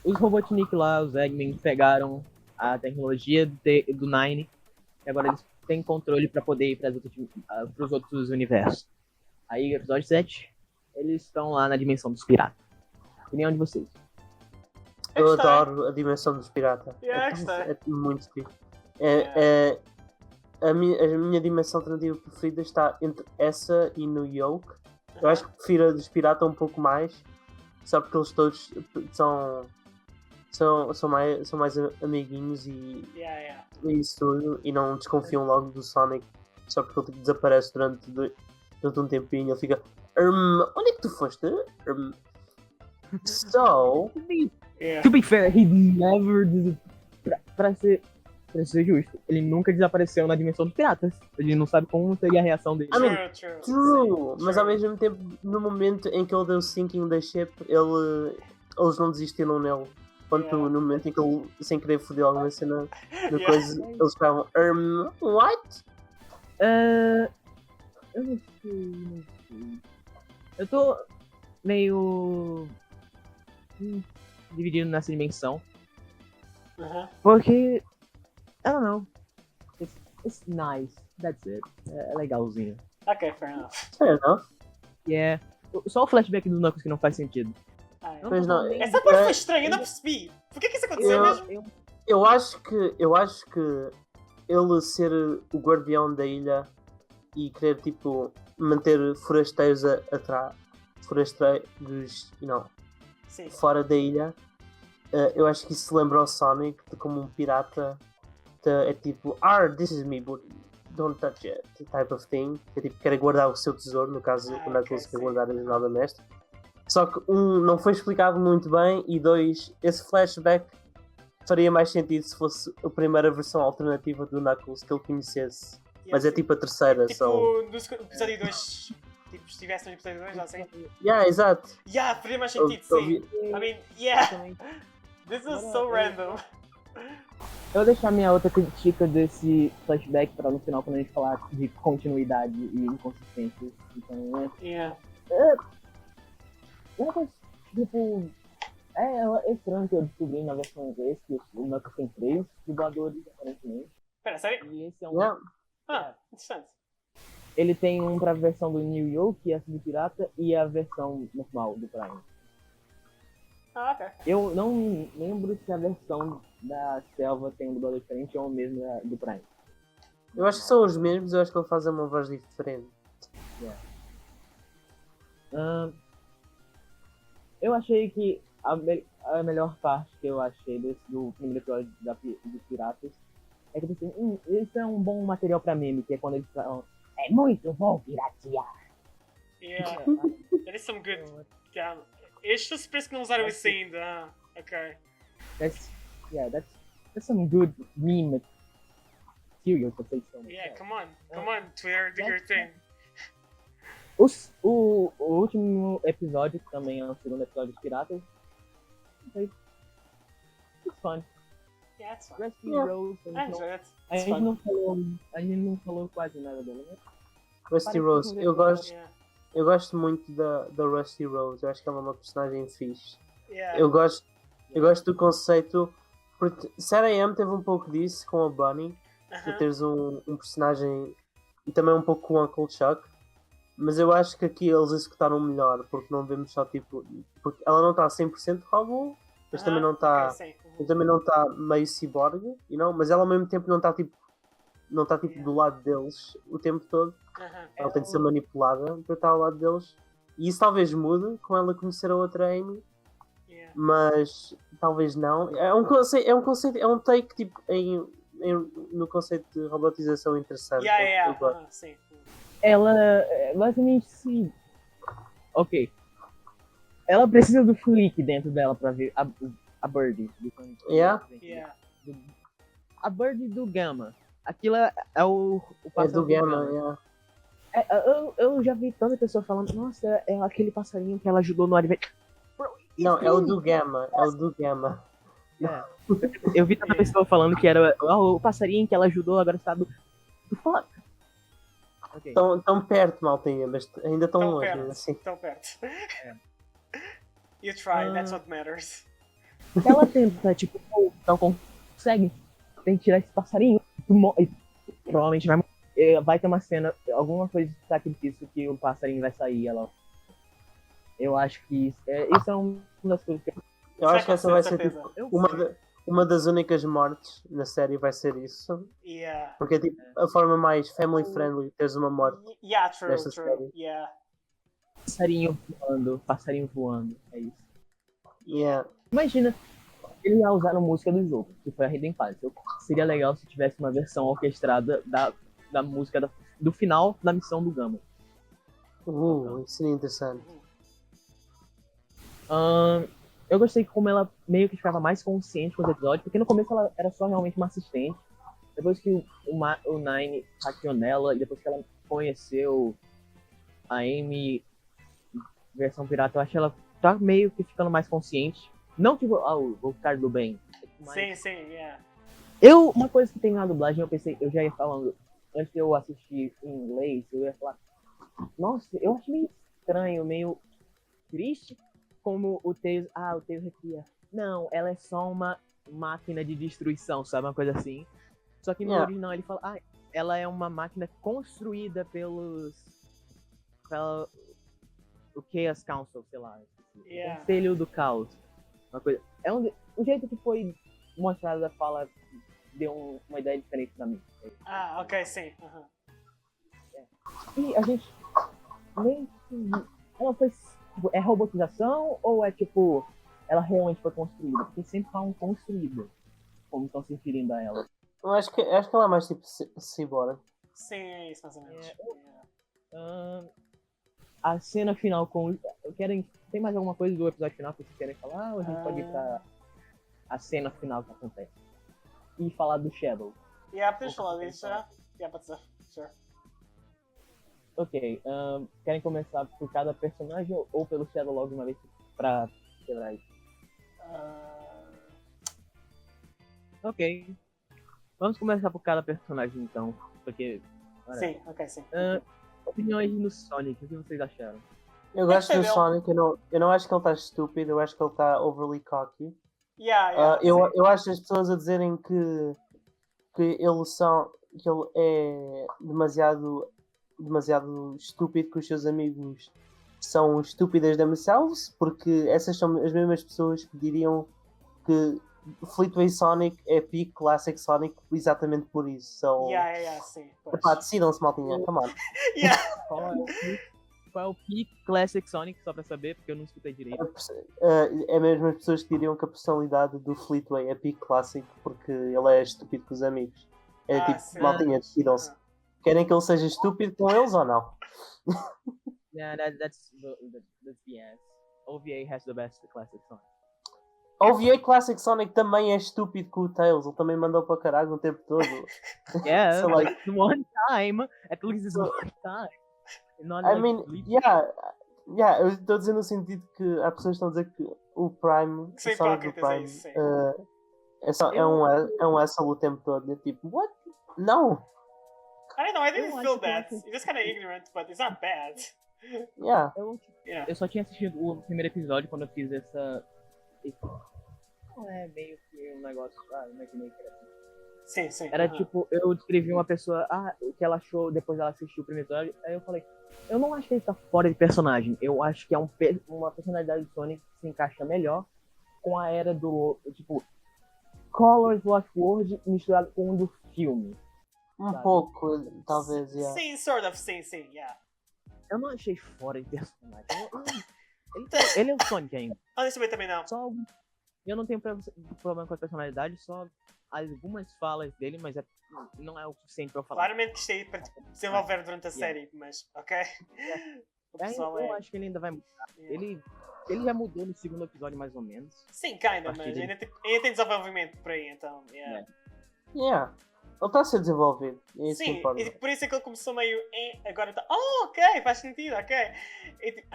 D: Os Robotnik lá, os Eggman, pegaram a tecnologia do Nine e agora eles têm controle pra poder ir pros outros universos. Aí, episódio 7, eles estão lá na dimensão dos piratas. Opinião de vocês?
E: Eu
C: gostei.
E: adoro a dimensão dos piratas.
C: Yeah,
E: é,
C: gostei.
E: é muito fixe. A minha dimensão alternativa preferida está entre essa e no Yoke. Eu acho que prefiro a dos piratas um pouco mais, só porque eles todos são mais amiguinhos e
C: Yeah.
E: isso tudo, e não desconfiam logo do Sonic, só porque ele tipo, desaparece durante um tempinho. Ele fica, onde é que tu foste? So,
C: Yeah.
D: To be fair, he never pra ser justo, ele nunca desapareceu na dimensão dos piratas. Ele não sabe como seria a reação dele.
C: True.
E: true,
C: Sim,
E: mas
C: true.
E: ao mesmo tempo, no momento em que ele deu o sinking da ship, eles não desistiram nele. Quanto
C: Yeah.
E: no momento em que ele, sem querer, fodeu alguma cena de
C: Yeah.
E: coisa, eles ficavam, what?
D: Eu não sei. Eu tô meio dividido nessa dimensão.
C: Aham.
D: Porque, I don't know. It's nice. That's it. É legalzinho.
C: Ok, fair enough.
E: Fair enough.
D: Yeah. Só o flashback do Knuckles que não faz sentido.
C: Yeah.
E: Pois não,
C: Essa parte foi estranha, eu não percebi. Por que isso aconteceu mesmo?
E: eu acho que ele ser o guardião da ilha e querer, tipo, manter forasteiros atrás, forasteiros,
C: Sim.
E: fora da ilha, eu acho que isso se lembra ao Sonic de como um pirata é tipo, this is me, but don't touch it, type of thing. É tipo, quer guardar o seu tesouro, no caso, o Knuckles quer
C: sim.
E: guardar a jornada mestre. Só que não foi explicado muito bem, e 2, esse flashback faria mais sentido se fosse a primeira versão alternativa do Knuckles que ele conhecesse. Mas é tipo a terceira, só.
C: Tipo, do episódio 2. Tipo, estivesse no episódio 2 ou assim.
E: Yeah, exato.
C: Yeah, faria mais
E: Eu-
C: sentido,
E: eu
C: sim.
E: vi-
C: I mean, yeah,
D: Também.
C: this was
D: Agora,
C: so
D: eu-
C: random.
D: Eu vou deixar minha outra crítica desse flashback pra no final, quando a gente falar de continuidade e inconsistência. Então, né?
C: Yeah.
D: Mas, tipo, é estranho que eu descobri na versão inglesa que o Knuckles tem 3 dubladores, aparentemente.
C: Espera, sério?
D: E esse é um.
E: Yeah.
C: Ah, interessante.
D: Ele tem um pra versão do New York, que é essa do Pirata, e a versão normal do Prime.
C: Ah, ok.
D: Eu não lembro se a versão da Selva tem um dublador diferente ou mesmo do Prime.
E: Eu acho que são os mesmos, eu acho que ele faz uma voz diferente.
D: Eu achei que a melhor parte que eu achei do primeiro episódio dos Piratas é que eu pensei, isso é um bom material pra meme, que é quando eles falam, é muito bom piratear.
C: Yeah. That is some good. Yeah. It's just parece que não usaram isso ainda. Ah, ok.
D: That's some good meme material pra vocês estão.
C: Yeah, come on, Twitter, do your thing.
D: O último episódio, que também é o segundo episódio dos Piratas, it's fun.
C: Yeah, it's fine.
D: Rusty
E: Yeah.
D: Rose,
C: I enjoy it.
D: a
C: It's
D: gente
C: fun.
D: não falou quase nada dele, né?
E: Rusty
D: Parece
E: Rose,
D: que
E: eu gosto,
C: Yeah.
E: eu gosto muito da Rusty Rose, eu acho que ela é uma personagem fixe.
C: Yeah.
E: Eu gosto do conceito, porque Sarah teve um pouco disso com a Bunny, de
C: Uh-huh.
E: teres um personagem e também um pouco com o Uncle Chuck, mas eu acho que aqui eles executaram melhor, porque não vemos só tipo, porque ela não está 100% robô, mas também não está.
C: Ok, sim.
E: Ele também não está meio cyborg, mas ela ao mesmo tempo não está tipo
C: Yeah.
E: do lado deles o tempo todo.
C: Uh-huh.
E: Ela tem de ser manipulada para estar ao lado deles. E isso talvez mude com ela conhecer a outra Amy,
C: Yeah.
E: mas talvez não. É um conceito, é um take tipo no conceito de robotização interessante.
C: Yeah,
E: Eu gosto.
C: uh-huh, sim.
D: Ela basicamente se. Ok. Ela precisa do Flick dentro dela pra ver a Birdie do Sonic.
E: Yeah?
C: Yeah.
D: A Birdie do Gamma. Aquilo é o
E: É
D: pássaro
E: do Gamma, yeah.
D: Eu já vi tanta pessoa falando, nossa, é aquele passarinho que ela ajudou no advento.
E: Não, é o do Gamma. É o do Gamma.
D: Eu vi tanta pessoa falando que era o passarinho que ela ajudou, agora está do fuck. Ok.
E: Tão perto, maltinha, mas ainda tão
C: Tão
E: longe.
C: perto.
E: Assim.
C: Tão perto. You try, that's what matters.
D: Ela tenta, tipo, não consegue. Tem que tirar esse passarinho. E provavelmente vai ter uma cena, alguma coisa de sacrifício que o passarinho vai sair. Eu acho que isso é uma das coisas que
E: Eu acho que essa vai ser
C: certeza.
E: tipo, uma das únicas mortes na série vai ser isso.
C: Yeah.
E: Porque é tipo a forma mais family friendly de teres uma morte.
C: Yeah, true,
E: Desta
C: true.
E: série.
C: Yeah.
D: passarinho voando, é isso.
E: Yeah.
D: Imagina, eles já usaram música do jogo, que foi a Hidden Palace. Seria legal se tivesse uma versão orquestrada da música do final da missão do Gamma.
E: Isso seria interessante.
D: Eu gostei como ela meio que ficava mais consciente com os episódios, porque no começo ela era só realmente uma assistente. Depois que o Nine hackeou nela, e depois que ela conheceu a Amy versão pirata, eu acho que ela tá meio que ficando mais consciente. Não tipo, vou ficar do bem. Mas
C: Sim, sim, yeah.
D: uma coisa que tem na dublagem, eu já ia falando, antes de eu assistir em inglês, eu ia falar, nossa, eu acho meio estranho, meio triste, como o Tails repia. Não, ela é só uma máquina de destruição, sabe? Uma coisa assim. Só que no original ele fala, ela é uma máquina construída pelo Chaos Council, sei lá.
C: Yeah.
D: Conselho do Caos. Uma coisa. O jeito que foi mostrado a fala deu uma ideia diferente pra mim.
C: Ok, sim. Uh-huh.
D: E a gente nem. Ela foi. É robotização ou é tipo. Ela realmente foi construída? Porque sempre falam construída. Como estão se referindo a ela.
E: Eu acho que ela é mais tipo cyborg.
C: Sim, é isso mais ou menos. Yeah.
D: A cena final com. Tem mais alguma coisa do episódio final que vocês querem falar? Ou a gente pode ir pra a cena final que acontece? E falar do Shadow.
C: Yeah, podemos falar disso já? Yeah, pode ser. Sure.
D: Ok, querem começar por cada personagem ou pelo Shadow logo uma vez pra quebrar isso?
C: Ah,
D: Ok, vamos começar por cada personagem então, porque... olha,
C: sim, ok, sim.
D: opiniões no Sonic, o que vocês acharam?
E: Eu gosto
C: gostei
E: do
C: dele.
E: Sonic, eu não acho que ele está estúpido, eu acho que ele está overly cocky.
C: Yeah, sim.
E: Eu acho as pessoas a dizerem que que ele é demasiado estúpido, que os seus amigos são estúpidas themselves, porque essas são as mesmas pessoas que diriam que Fleetway Sonic é peak Classic Sonic exatamente por isso. So,
C: Sim. Pois.
E: epá, decidam-se, maltinha, come on.
C: Yeah.
D: Qual é o Peak Classic Sonic, só pra saber, porque eu não escutei direito.
E: É mesmo as pessoas que diriam que a personalidade do Fleetway é peak Classic porque ele é estúpido com os amigos. É tipo,
C: Sim.
E: maltinha, decidam-se. Querem que ele seja estúpido com eles ou não?
D: Yeah, that's BS. OVA has the best Classic Sonic.
E: O OVA Classic Sonic também é estúpido com o Tails, ele também mandou para caralho o tempo todo.
D: Yeah,
E: So, like,
D: one time, at least it's one time. Not
E: I
D: like
E: mean,
D: Fleetway.
E: eu estou a dizer no sentido que há pessoas que estão a dizer que o Prime,
C: Que são
E: o Sonic do
C: hipócritas, é
E: Prime,
C: isso, sim.
E: é um asshole o tempo todo. É tipo, what? Não!
C: I don't know, I didn't
D: Eu
C: feel
D: acho que eu
C: that.
D: acho-
C: It's just kind of ignorant, but it's not bad.
E: Yeah.
C: Yeah.
D: Eu só tinha assistido o primeiro episódio quando eu fiz essa. Não é meio que um negócio. Imaginei que era assim.
C: Sim.
D: Era tipo, eu descrevi uma pessoa, o que ela achou depois dela assistir o primeiro episódio. Aí eu falei, eu não acho que ele tá fora de personagem. Eu acho que é uma personalidade do Sonic que se encaixa melhor com a era do, tipo, Colors Lost World misturado com um do filme.
E: Um
D: Sabe?
E: pouco, talvez, yeah.
C: Sim, sort of, sim, yeah.
D: Eu não achei fora de personagem. Ele é o Sonic ainda.
C: Honestamente também não.
D: Só algum- Eu não tenho problema com a personalidade, só algumas falas dele, mas não é o suficiente pra eu falar.
C: Claramente que isto aí para tipo, desenvolver durante a série, mas ok. O pessoal
D: Eu acho que ele ainda vai mudar.
C: Yeah.
D: Ele já mudou no segundo episódio, mais ou menos.
C: Sim, kinda,
D: Partir
C: mas
D: dele.
C: ainda tem desenvolvimento por aí, então. Yeah.
E: Yeah. Ele está a ser desenvolvido. É isso que
C: Sim,
E: importa.
C: e tipo, por isso é que ele começou meio. Agora está. Oh, ok, faz sentido, ok. E, tipo,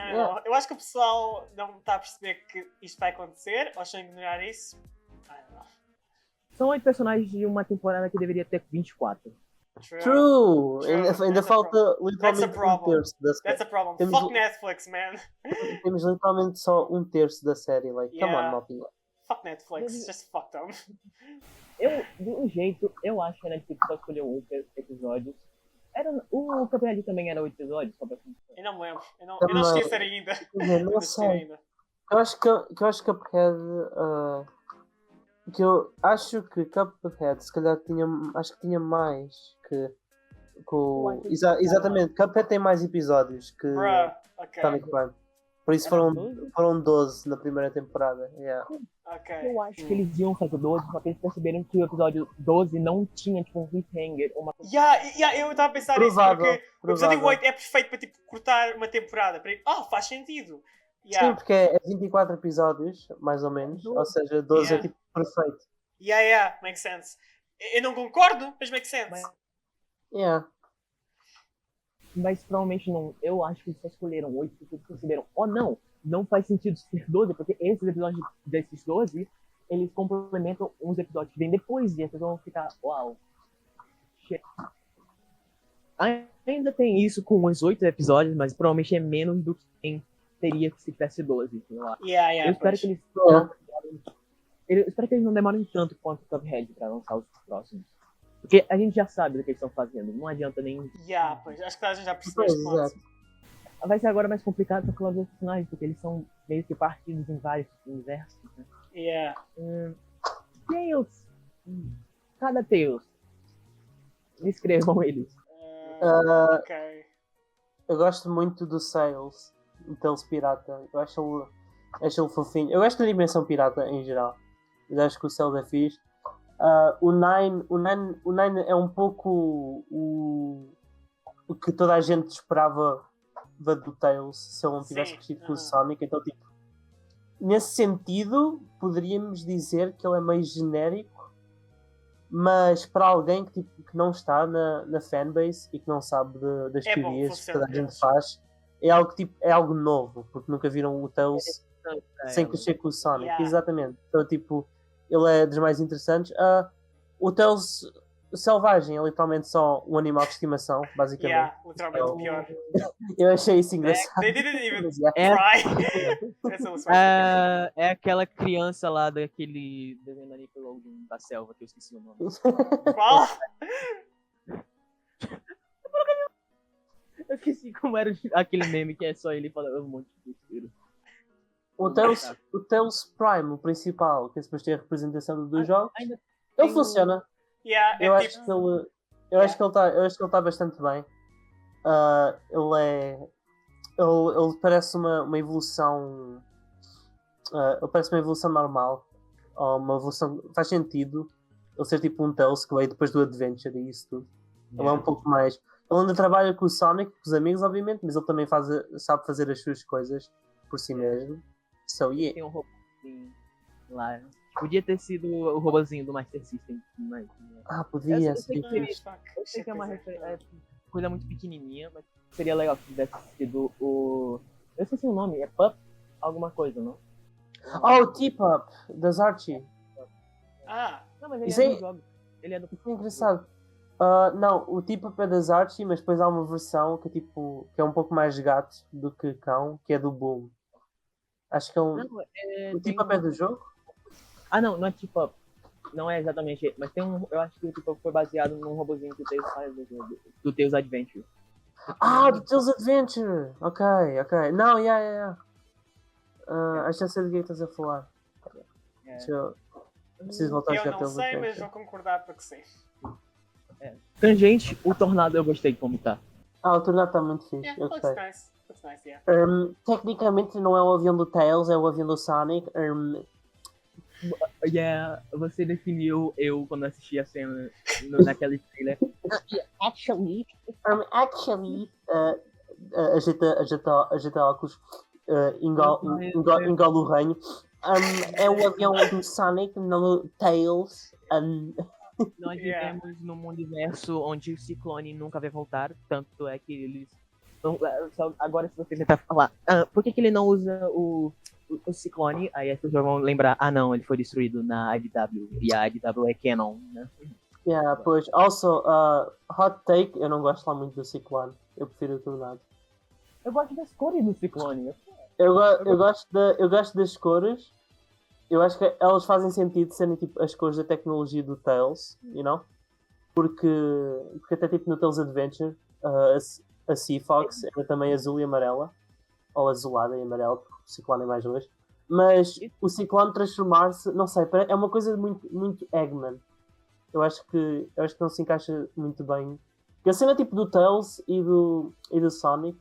C: eu acho que o pessoal não está a perceber que isto vai acontecer, ou estão a ignorar isso. I don't know.
D: São 8 personagens de uma temporada que deveria ter 24.
E: True! Ainda
C: That's a
E: falta
C: That's a
E: literalmente um
C: problem.
E: terço da
C: That's
E: série.
C: a problem.
E: Temos
C: Fuck
E: o-
C: Netflix, man.
E: Temos literalmente só um terço da série. Like, come
C: Yeah.
E: on, maltinha.
C: Fuck Netflix, just fuck them.
D: De um jeito, eu acho que a Netflix só escolheu 8 episódios. O Cuphead também era 8 episódios, só pra
C: Eu não me lembro. Eu não
E: Também.
C: assisti a série ainda.
E: Eu não
C: assisti
E: sei.
C: ainda.
E: Eu acho que Cuphead. Que eu acho que Cuphead se calhar tinha mais que.
D: Eu acho que
E: Exatamente, Cuphead tem mais episódios que
C: Bruh, ok.
E: Sonic Prime. Por isso
D: Era
E: foram 12 na primeira temporada. Yeah.
C: Ok.
D: Eu acho que eles iam fazer 12, só que eles perceberam que o episódio 12 não tinha, tipo, um cliffhanger, uma coisa.
C: Yeah, eu estava a pensar nisso
E: Provável,
C: porque o episódio
E: provável.
C: 8 é perfeito para tipo cortar uma temporada. Faz sentido.
E: Sim,
C: Yeah.
E: porque é 24 episódios, mais ou menos. Ou seja, 12
C: Yeah.
E: é tipo perfeito.
C: Yeah, makes sense. Eu não concordo, mas makes sense.
D: Mas-
E: Yeah.
D: Mas provavelmente não. Eu acho que eles só escolheram 8 porque eles perceberam, não faz sentido ser 12, porque esses episódios desses 12, eles complementam uns episódios que vêm depois e as pessoas vão ficar, uau. Shit. Ainda tem isso com os 8 episódios, mas provavelmente é menos do que teria se tivesse 12. Eu acho.
C: Yeah,
D: Eu espero
C: pois.
D: que eles.
E: Yeah.
D: Eu espero que eles não demorem tanto quanto o Cuphead pra lançar os próximos. Porque a gente já sabe do que eles estão fazendo. Não adianta nem.
C: Yeah, pois. Acho que a gente já percebeu
E: Pois,
C: este ponto.
E: exato.
D: Vai ser agora mais complicado pra falar dos personagens, porque eles são meio que partidos em vários universos. Né?
C: Yeah.
D: Tails. Cada Tails. Descrevam eles.
C: Ok.
E: Eu gosto muito do Sails, o Tails pirata. Eu acho ele fofinho. Eu gosto da dimensão pirata em geral. Eu acho que o Sails é fixe. O Nine é um pouco o que toda a gente esperava do Tails se ele não tivesse
C: Sim,
E: crescido com o
C: aham.
E: Sonic. Então, tipo, nesse sentido, poderíamos dizer que ele é meio genérico. Mas para alguém que não está na fanbase e que não sabe das
C: É bom,
E: teorias que toda a
C: funciona.
E: gente faz, é algo, é algo novo, porque nunca viram o Tails sem crescer com o Sonic.
C: Yeah.
E: Exatamente. Então, tipo, ele é dos mais interessantes. O Tails selvagem é literalmente só um animal de estimação, basicamente.
C: Yeah, literalmente o pior.
E: Eu achei isso engraçado.
C: They didn't even
E: Mas, yeah.
C: try. Essa ilustração
D: É aquela criança lá daquele desenho da Nickelodeon da selva, que eu esqueci o nome.
C: Qual?
D: Eu esqueci como era aquele meme que é só ele falando um monte de besteira.
E: O Tails Prime, o principal, que é suposto ter a representação dos jogos,
D: Ainda
E: ele
D: tem
E: funciona.
C: Yeah,
E: Eu
C: é
E: acho
C: tipo.
E: que ele. Eu acho que ele está bastante bem. Ele parece uma evolução. Ele parece uma evolução normal. Ou uma evolução. Faz sentido ele ser tipo um Tails que veio depois do Adventure e isso tudo. Ele é um pouco mais. Ele ainda trabalha com o Sonic, com os amigos, obviamente, mas ele também sabe fazer as suas coisas por si mesmo. So, yeah.
D: Tem um robôzinho lá. Podia ter sido o robôzinho do Master System, mas...
E: Podia
D: Eu
E: ser.
D: sei que seria-
C: Fuck.
D: Eu sei que é uma coisa muito pequenininha, mas seria legal se tivesse sido o... Eu esqueci o nome, é Pup? Alguma coisa, não?
E: Oh, T-Pop, das Archie.
C: Ah,
D: Não, mas ele
E: Isso
D: é
E: aí-
D: do jogo. Ele é do...
E: É engraçado. Não, o T-Pop é das Archie, mas depois há uma versão que é um pouco mais gato do que cão, que é do Boom. Acho que é um.
D: Não,
E: O T-Pop é do jogo?
D: Ah, não é tipo... Não é exatamente, mas tem um... Eu acho que o tipo foi baseado num robôzinho que o Tails faz do Tails Adventure.
E: Do Tails Adventure! Ok. Não, yeah. Acho que já sei do que estás a falar.
D: É.
E: Deixa eu... Preciso voltar a
C: eu
E: jogar
C: não
E: Tails
C: sei, mas
E: Adventure.
C: vou concordar porque sim.
D: Tangente, o Tornado eu gostei de como tá.
E: O Tornado está muito fixe,
C: Yeah,
E: eu
C: looks
E: gostei.
C: nice. Looks nice, yeah.
E: Tecnicamente não é o avião do Tails, é o avião do Sonic.
D: Você definiu eu quando assisti a cena naquele trailer.
E: Actually, ajeita óculos, engole o reino. É o avião do Sonic no Tails.
D: Nós
C: Yeah.
D: vivemos num universo onde o Ciclone nunca vai voltar, tanto é que eles... Agora se você tentar falar, por que ele não usa o Ciclone? Aí as pessoas vão lembrar, não, ele foi destruído na IDW, e a IDW é canon, né?
E: Yeah, pois. Also, hot take, eu não gosto lá muito do Ciclone. Eu prefiro o Tornado.
D: Eu gosto das cores do Ciclone.
E: Eu gosto das cores. Eu acho que elas fazem sentido serem tipo as cores da tecnologia do Tails, you know? Porque até tipo no Tails Adventure, a Sea Fox era também azul e amarela. Ou azulada e amarela, porque o Ciclone é mais luz. Mas o Ciclone transformar-se, não sei, é uma coisa muito, muito Eggman. Eu acho que não se encaixa muito bem. Porque a cena tipo do Tails e do Sonic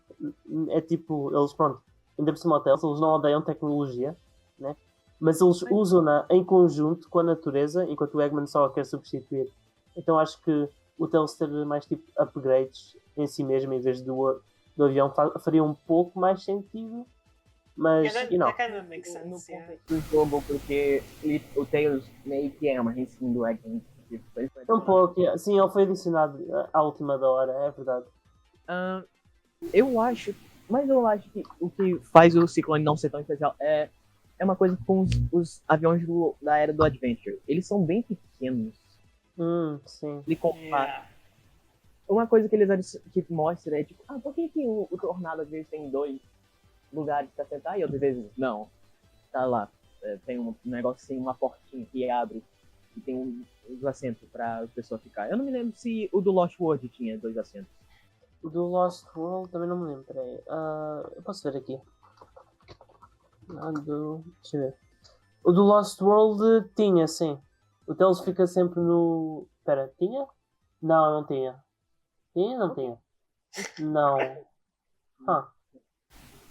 E: é tipo, eles pronto, ainda por cima o Tails, eles não odeiam tecnologia, né? Mas eles usam-na em conjunto com a natureza, enquanto o Eggman só a quer substituir. Então acho que o Tails ter mais tipo upgrades em si mesmo em vez do avião faria um pouco mais sentido. Mas,
C: Yeah,
E: you know.
C: that kind of makes
D: No
C: sense, yeah.
D: contexto do jogo, porque o Tails meio que é uma reskin do Eggman.
E: Um pouco, yeah. Sim, ele foi adicionado à última da hora, é verdade.
D: Eu acho que o que faz o Ciclone não ser tão especial é uma coisa com os aviões da era do Adventure. Eles são bem pequenos.
E: Sim.
D: Ele compara.
C: Yeah.
D: Uma coisa que eles mostram é tipo, por que o Tornado às vezes tem 2 lugares pra sentar e outras vezes não? Tá lá, tem um negócio assim, uma portinha que abre e tem uns assentos pra pessoa ficar. Eu não me lembro se o do Lost World tinha 2 assentos.
E: O do Lost World também não me lembro, peraí. Eu posso ver aqui. Deixa eu ver. O do Lost World tinha, sim. O Tails fica sempre no... Pera, tinha? Não tinha. Tinha ou não tinha? Não.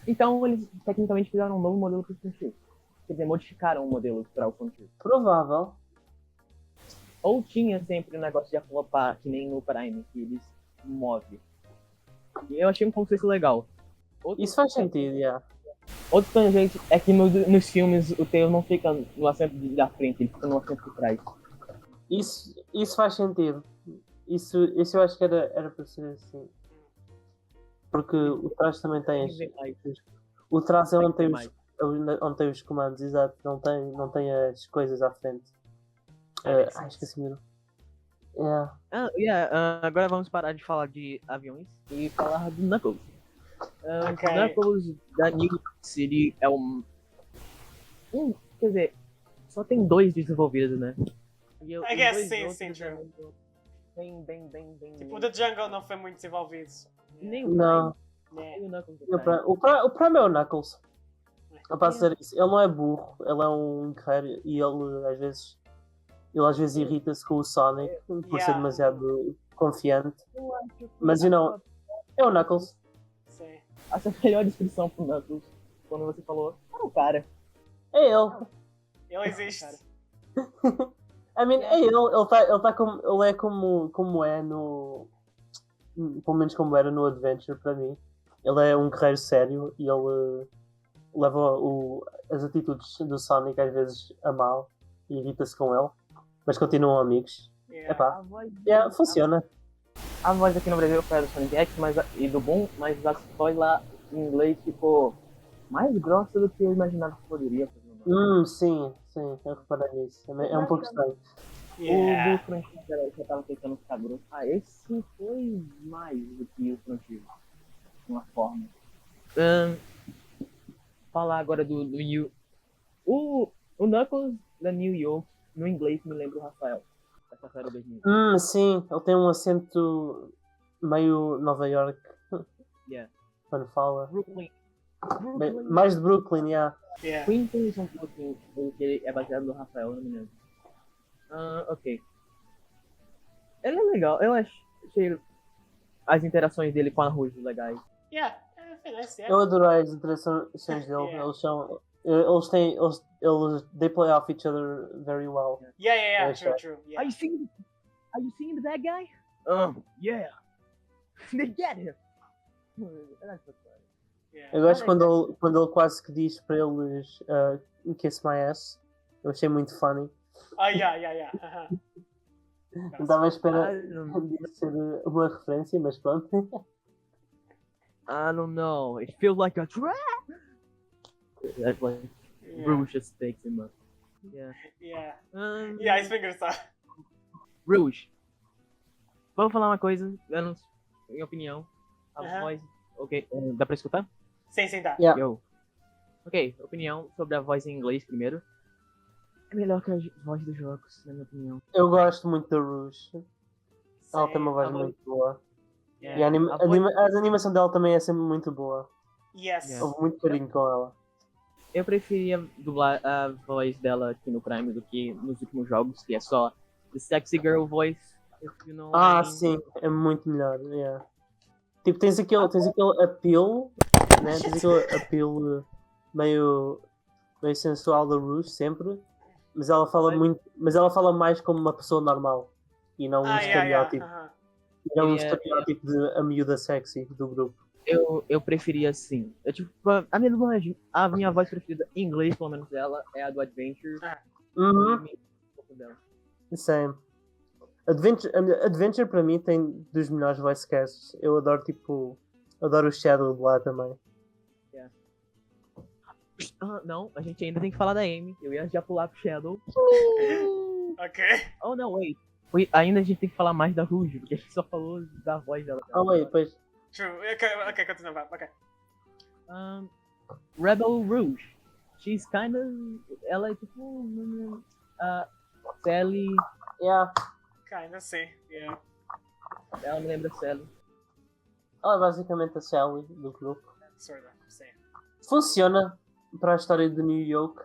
D: Então eles tecnicamente fizeram um novo modelo pro Frontier. Quer dizer, modificaram o modelo para o Frontier.
E: Provável.
D: Ou tinha sempre o negócio de acoplar, que nem no Prime, que eles movem. E eu achei um conceito legal.
E: Isso faz sentido, já.
D: Outro tangente é que nos filmes o Tails não fica no assento da frente, ele fica no assento de trás.
E: Isso faz sentido. Isso eu acho que era para ser assim. Porque o traje também tem o traje é onde tem onde tem os comandos, exato. Não tem as coisas à frente. Esqueci-me.
D: Agora vamos parar de falar de aviões e falar do Knuckles.
C: Ok.
D: Knuckles da New York City é quer dizer, só tem 2 desenvolvidos, né? E
C: I guess
D: os dois
C: sim,
D: outros
C: true.
D: é muito- Bem.
C: Tipo, o The Jungle não foi muito desenvolvido.
D: Nem o
E: Não.
D: Prime,
C: Né?
D: nem o Knuckles do
E: O
D: Prime.
E: Prime é o Knuckles. Eu posso dizer isso. Ele não é burro, ele é um guerreiro e ele às vezes irrita-se com o Sonic por ser
C: Yeah.
E: demasiado confiante.
D: Eu acho que
E: Mas é o Knuckles.
C: Sim.
D: Essa é a melhor descrição pro Knuckles. Quando você falou, o cara.
E: É ele.
C: Ele existe.
E: I mean, é ele. Ele é como é no. Pelo menos como era no Adventure para mim. Ele é um guerreiro sério e ele leva as atitudes do Sonic às vezes a mal e irrita-se com ele. Mas continuam amigos.
C: Yeah.
E: Epá,
D: A voz,
E: funciona.
D: a voz aqui no Brasil foi a do Sonic X e do Boom, mas a voz lá em inglês ficou mais grossa do que eu imaginava que poderia fazer.
E: Sim, eu reparei nisso. É um pouco estranho.
C: Yeah.
D: O do Crunchy já tava tentando ficar grosso. Esse foi mais do que o Crunchy. De uma forma. Falar agora do New. O Knuckles da New York, no inglês, me lembra o Rafael. Da Rafael 2000.
E: Sim, ele tem um acento meio Nova York
D: Yeah.
E: quando fala.
D: Brooklyn.
E: Mais de Brooklyn, yeah.
C: Yeah.
D: Quinton são um pouquinho, porque é baseado no Rafael, não me lembro. Ok. Ele é legal, eu achei as interações dele com a Rouge legais.
C: Yeah. Foi nice,
E: Eu
C: yeah.
E: adorei as interações dele.
C: Yeah.
E: They play off each other very well.
C: Yeah.
E: Yeah,
C: True. Yeah.
D: Are you seeing the bad guy? Yeah. They get him. That's what's funny.
C: Yeah.
E: Eu gosto quando ele quase que diz para eles kiss my ass. Eu achei muito funny.
C: Yeah. Uh-huh.
E: Não estava à espera
D: I
E: disso ser uma referência, mas pronto.
D: don't know. It feels like a trap. That's like Rouge just takes him up. Yeah.
C: Yeah, isso foi engraçado.
D: Rouge. Vamos falar uma coisa, minha opinião. A
C: Aham.
D: voz. Ok, dá pra escutar?
C: Sim, tá.
E: Yeah.
D: Yo. Ok, opinião sobre a voz em inglês primeiro. É melhor que a voz dos jogos, na minha opinião.
E: Eu gosto muito da Rouge. Ela tem uma voz
D: a voz-
E: muito boa.
C: Yeah.
E: E a
D: voz-
E: animação dela também é sempre muito boa.
C: Yes.
D: Yeah.
E: Houve muito carinho com ela.
D: Eu preferia dublar a voz dela aqui no Prime do que nos últimos jogos, que é só the sexy girl voice. If you know what I mean.
E: Sim, é muito melhor. Yeah. Tipo, tens aquele appeal, né? Tens aquele appeal meio sensual da Rouge sempre, mas ela fala mais como uma pessoa normal e não um estereótipo.
C: Uh-huh.
E: E não um
D: Yeah,
E: estereótipo de a miúda sexy do grupo.
D: Eu preferia assim. A minha voz preferida em inglês, pelo menos dela, é a do Adventure.
E: Uhum.
D: E um pouco dela.
E: Same. Adventure para mim tem dos melhores voice casts. Eu adoro o Shadow de lá também.
D: Não, a gente ainda tem que falar da Amy. Eu ia já pular pro Shadow.
C: Ok.
D: Oh, não, wait. Ainda a gente tem que falar mais da Rouge, porque a gente só falou da voz dela.
E: Depois.
C: True. Ok, continua. Ok.
D: Rebel Rouge. She's kind of. Ela é tipo. Sally.
E: Yeah.
C: Kinda, sim. Yeah.
D: Ela me lembra Sally.
E: Ela é basicamente a Sally do grupo.
C: Sorta, sim.
E: Funciona para a história de New York.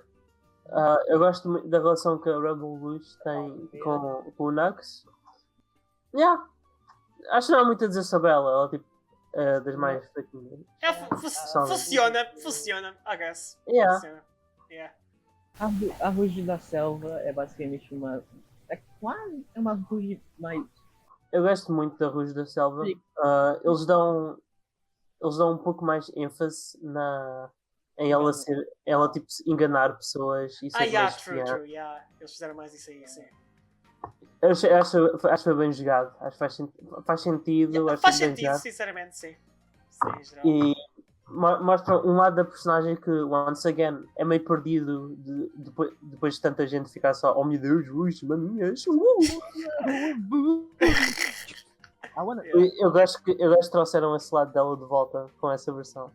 E: Eu gosto muito da relação que a Rebel Rouge tem com o Nux. Yeah. Acho que não há muito a dizer sobre ela. Ela tipo das mais fraquinhas.
C: Funciona, I guess.
E: Yeah.
C: Funciona. Yeah.
D: A Rouge da Selva é basicamente uma. É quase uma Rouge mais.
E: Eu gosto muito da Rouge da Selva.
D: Sim.
E: Eles dão um pouco mais ênfase em ela tipo enganar pessoas e ser mais
C: True, yeah. Eles fizeram mais isso aí, sim.
E: Acho bem jogado. Acho que faz sentido. Acho
C: Faz
E: bem
C: sentido,
E: jogado.
C: sinceramente, sim. Sim, em geral.
E: E mostra um lado da personagem que, once again, é meio perdido depois de tanta gente ficar só, oh meu Deus, maminhas.
D: I wanna...
C: Yeah.
E: Eu gosto que trouxeram esse lado dela de volta com essa versão.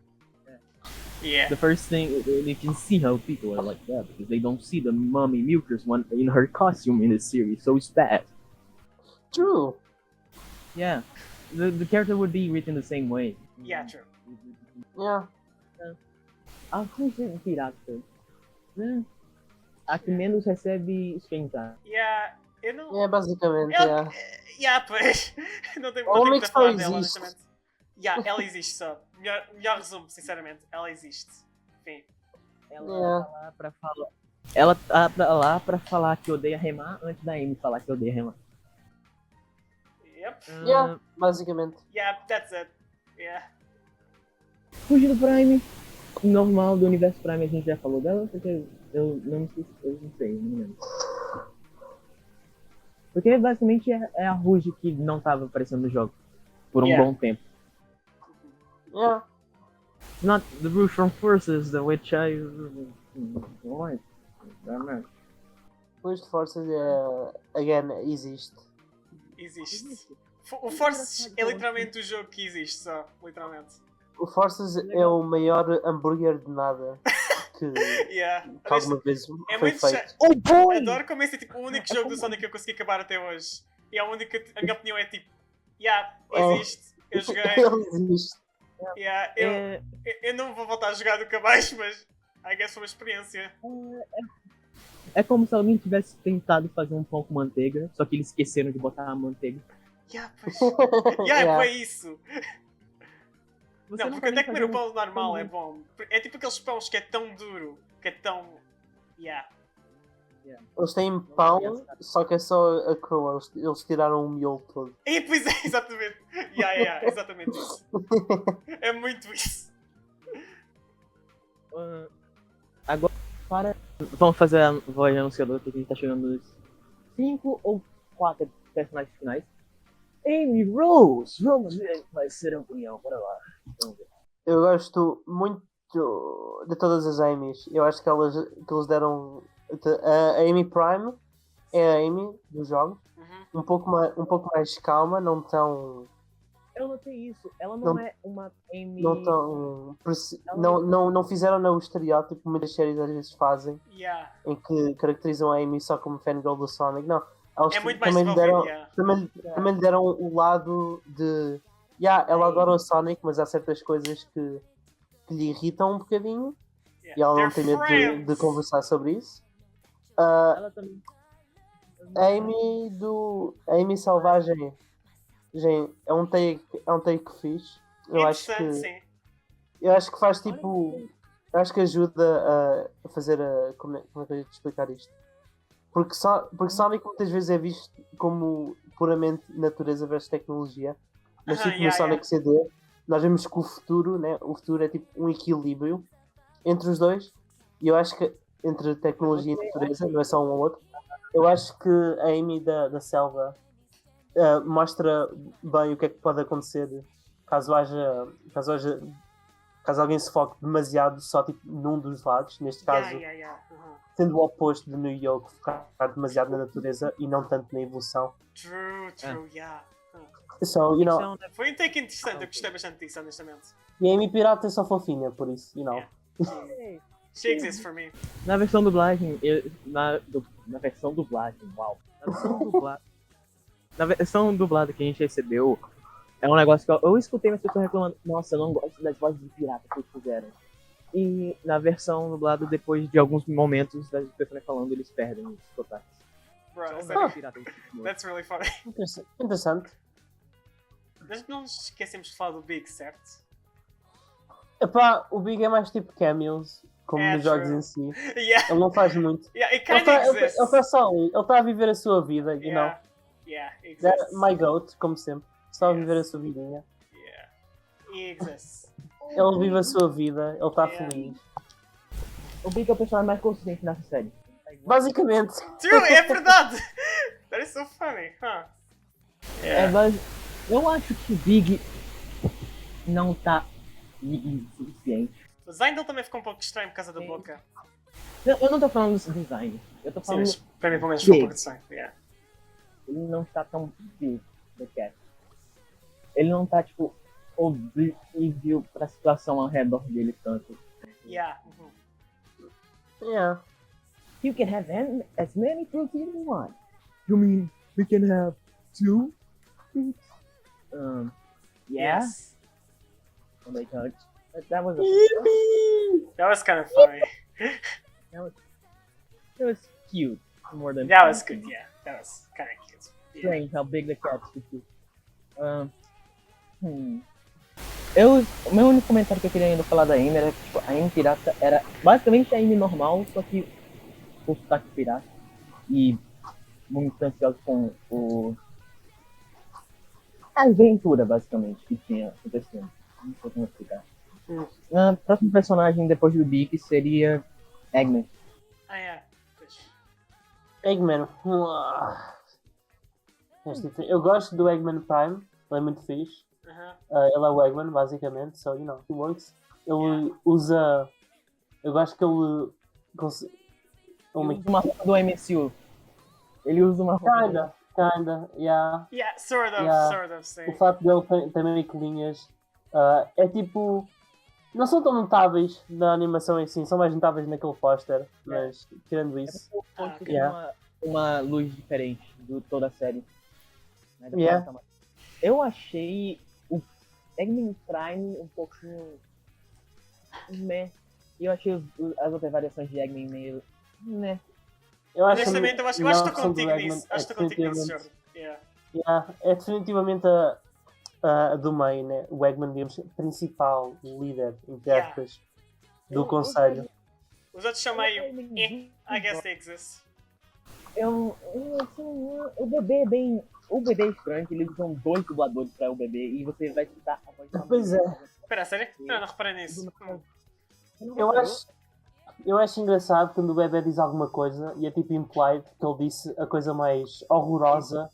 C: Yeah.
D: The first thing, you can see how people are like that because they don't see the mommy milkers one in her costume in this series, so it's bad.
E: True.
D: Yeah, the character would be written the same way.
C: Yeah, true.
E: Yeah.
D: A Ruja pirata, né? A que menos recebe esquentar.
C: Yeah, eu não.
E: É basicamente,
C: Eu-
E: yeah.
C: Yeah, pois. Não tenho
E: Ela
C: muito
E: meio
C: a
E: que
C: falar
E: só
C: dela,
E: existe.
C: honestamente. Yeah, ela existe só. Melhor resumo, sinceramente. Ela existe. Enfim.
D: Ela tá lá pra falar. Ela tá lá pra falar que odeia remar antes da Amy falar que odeia remar.
C: Yep.
E: Yeah, basicamente.
C: Yeah, that's it. Yeah.
D: Fugir do Prime, normal do universo Prime, a gente já falou dela, porque eu não sei, eu não lembro. Porque basicamente é a Rouge que não tava aparecendo no jogo por um
C: Yeah.
D: bom tempo.
E: Yeah.
D: Not the Rouge from Forces, the which I like.
E: Luz de Forças again, existe.
C: Existe. O Forces é literalmente o jogo que existe só. Literalmente.
E: O Forças é o maior hambúrguer de nada que
C: Yeah.
E: alguma vez
C: É
E: foi
C: muito
E: feito.
C: chato.
D: Oh boy!
C: Adoro como esse é tipo o único jogo do Sonic que eu consegui acabar até hoje. E a única, a minha opinião é tipo, yeah, existe. Eu joguei.
E: Ele existe.
C: Yeah,
D: É,
C: eu não vou voltar a jogar nunca mais, mas I guess foi uma experiência.
D: é como se alguém tivesse tentado fazer um pão com manteiga, só que eles esqueceram de botar a manteiga.
C: Yeah, pois. Yeah, foi isso.
D: Você
C: Não, porque
D: pode
C: até comer o
D: fazer
C: pão normal
D: pão.
C: é bom. É tipo aqueles pães que é tão duro, que é tão. Yeah.
E: Eles têm pão, só que é só a coroa. Eles tiraram o miolo todo.
C: E pois é, exatamente. Yeah, exatamente isso. É muito isso.
D: Agora, vamos fazer a voz anunciadora que a gente tá chegando nos 5 ou 4 personagens finais. Amy Rose! Vamos ver quem vai ser a opinião. Bora lá. Vamos ver.
E: Eu gosto muito de todas as Amy's. Eu acho que eles deram. A Amy Prime é a Amy dos jogos.
C: Uhum.
E: Um pouco mais calma, não tão.
D: Eu notei isso. Ela não
E: Não-
D: é uma Amy.
E: Não tão.
D: Ela-
E: Não fizeram o estereótipo que muitas séries às vezes fazem,
C: Yeah.
E: em que caracterizam a Amy só como fangirl do Sonic. Não. Eles
C: É muito mais
E: também lhe deram,
C: desenvolvido, yeah.
E: também lhe deram o lado de. Ela adora o Sonic, mas há certas coisas que lhe irritam um bocadinho.
C: Yeah.
E: E ela não
C: They're
E: tem medo
C: friends.
E: de conversar sobre isso.
D: Ela também.
E: A Amy Selvagem, gente, é um take fixe. Eu acho
C: Interessante,
E: que
C: sim.
E: faz tipo. Eu acho que ajuda a fazer a. Como é que eu ia te explicar isto? Porque Sonic muitas vezes é visto como puramente natureza versus tecnologia. Mas tipo no Sonic CD, nós vemos que o futuro é tipo um equilíbrio entre os dois. E eu acho que entre tecnologia e natureza, não é só um ou outro. Eu acho que a Amy da Selva mostra bem o que é que pode acontecer caso alguém se foque demasiado só tipo, num dos lados, neste caso
C: Yeah. Uhum.
E: sendo o oposto de New York, focar demasiado na natureza e não tanto na evolução.
C: True, yeah.
E: So, you know,
C: Foi um take interessante, eu gostei bastante disso, honestamente.
E: e a Amy Pirata é só fofinha, por isso, you know.
C: Yeah. She exists for me.
D: Na versão dublagem, na versão dublagem, uau. Na versão dublada que a gente recebeu, é um negócio que eu escutei umas pessoas reclamando, nossa, eu não gosto das vozes de pirata que eles fizeram. E na versão dublada, depois de alguns momentos das pessoas falando, eles perdem os sotaques.
C: Bro,
D: Só
C: sério.
D: os piratas.
C: That's really funny.
E: Interessante.
C: Mas não nos esquecemos de falar do Big, certo?
E: Epá, o Big é mais tipo cameos, como
C: É,
E: nos jogos
C: true.
E: em si.
C: Yeah,
E: Ele não faz muito.
C: it
E: Ele
C: kinda exists.
E: está só ali, ele está a viver a sua vida, you know.
C: Yeah,
E: That,
C: exists.
E: my goat, como sempre. Está a
C: Yes.
E: viver a sua vidinha.
C: Yeah, he exists.
E: Ele vive a sua vida, ele está
C: Yeah.
E: feliz.
D: O Big é o personagem mais consistente nessa série.
E: Basicamente,
C: True, é verdade! That is so funny, huh?
D: É, mas eu acho que o Big não tá Big o suficiente.
C: O design dele também ficou um pouco estranho por causa da
D: Sim.
C: boca.
D: Eu não tô falando desse design. Eu tô
C: Sim,
D: falando.
C: mas para mim pelo menos ficou um
D: Big.
C: pouco estranho. Yeah.
D: Ele não está tão big, The Cat. Ele não tá, tipo, oblívio pra situação ao redor dele tanto.
C: Yeah. Uhum.
E: Yeah.
D: You can have as many fruits as you want. You mean we can have 2 fruits? Yeah.
C: Yes.
D: When they touch. That was
C: That was kind of funny.
D: it was cute more than
C: That was good, yeah. That was kind of cute. Yeah.
D: strange how big the cats could be. O meu único comentário que eu queria ainda falar da Amy era que tipo, a Amy pirata era basicamente a Amy normal, só que com sotaque pirata. E muito ansioso com a aventura, basicamente, que tinha acontecendo. Não sei como explicar. O próximo personagem depois do Big seria Eggman.
C: Ah, yeah. Pois.
E: Eggman. Eu gosto do Eggman Prime, ele é muito fixe. Ele é o Eggman, basicamente, so, you know, it works. Ele usa. Eu gosto que ele.
D: Ele usa uma roupa do MCU. Ele usa uma roupa.
E: Kinda, yeah.
C: Yeah, sort of,
E: Yeah.
C: sort of, sim.
E: O fato dele ter meio que linhas é tipo. Não são tão notáveis na animação em si, são mais notáveis naquele póster, mas tirando isso.
C: ok.
D: Tem uma luz diferente de toda a série. Né, da
E: Yeah.
D: forma. Eu achei o Eggman Prime um pouquinho. Meh. E eu achei as outras variações de Eggman meio. Meh.
E: Eu acho
C: Honestamente, eu acho que
E: a
C: estou
E: versão do
C: contigo
E: Eggman
C: nisso. Acho que estou contigo nisso, Jordan. Yeah.
E: é definitivamente a do meio, né? O Eggman, digamos, principal, líder, entre
C: Yeah.
E: aspas, do conselho.
C: Os outros são meio. I guess they exist.
D: O bebê é bem. O bebê é estranho, que eles usam 2 dubladores pra o bebê e você vai escutar a voz da
E: Pois
D: mãe.
E: é.
C: Espera, sério? Não reparei nisso.
E: Eu acho engraçado quando o bebê diz alguma coisa e é tipo implied que ele disse a coisa mais horrorosa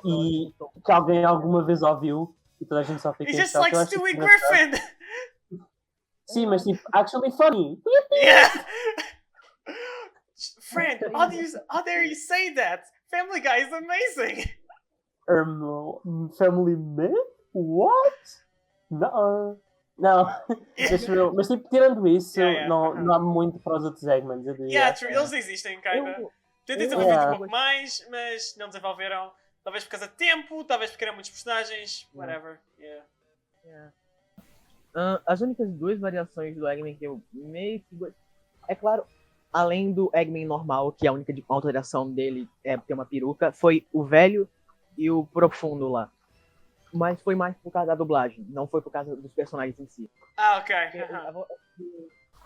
E: e que alguém alguma vez ouviu e toda a gente só fica
C: He's
E: em
C: just
E: choque.
C: like
E: Eu acho isso
C: Stewie
E: engraçado.
C: Griffin!
E: Sim, mas tipo, actually funny.
C: Yeah! Friend, how dare you say that? Family Guy is amazing!
E: Family Man? What? Não. Não. Mas tipo, tirando isso,
C: Yeah,
E: não há muito para os outros Eggmans. Eu diria.
C: Yeah, true, eles existem, kinda. Tentei desenvolver um pouco mais, mas não desenvolveram. Talvez por causa de tempo, talvez porque eram muitos personagens, whatever. Yeah.
D: As únicas 2 variações do Eggman que eu meio que gosto. É claro, além do Eggman normal, que a única alteração dele é ter uma peruca, foi o velho e o profundo lá. Mas foi mais por causa da dublagem, não foi por causa dos personagens em si.
C: Ah, ok.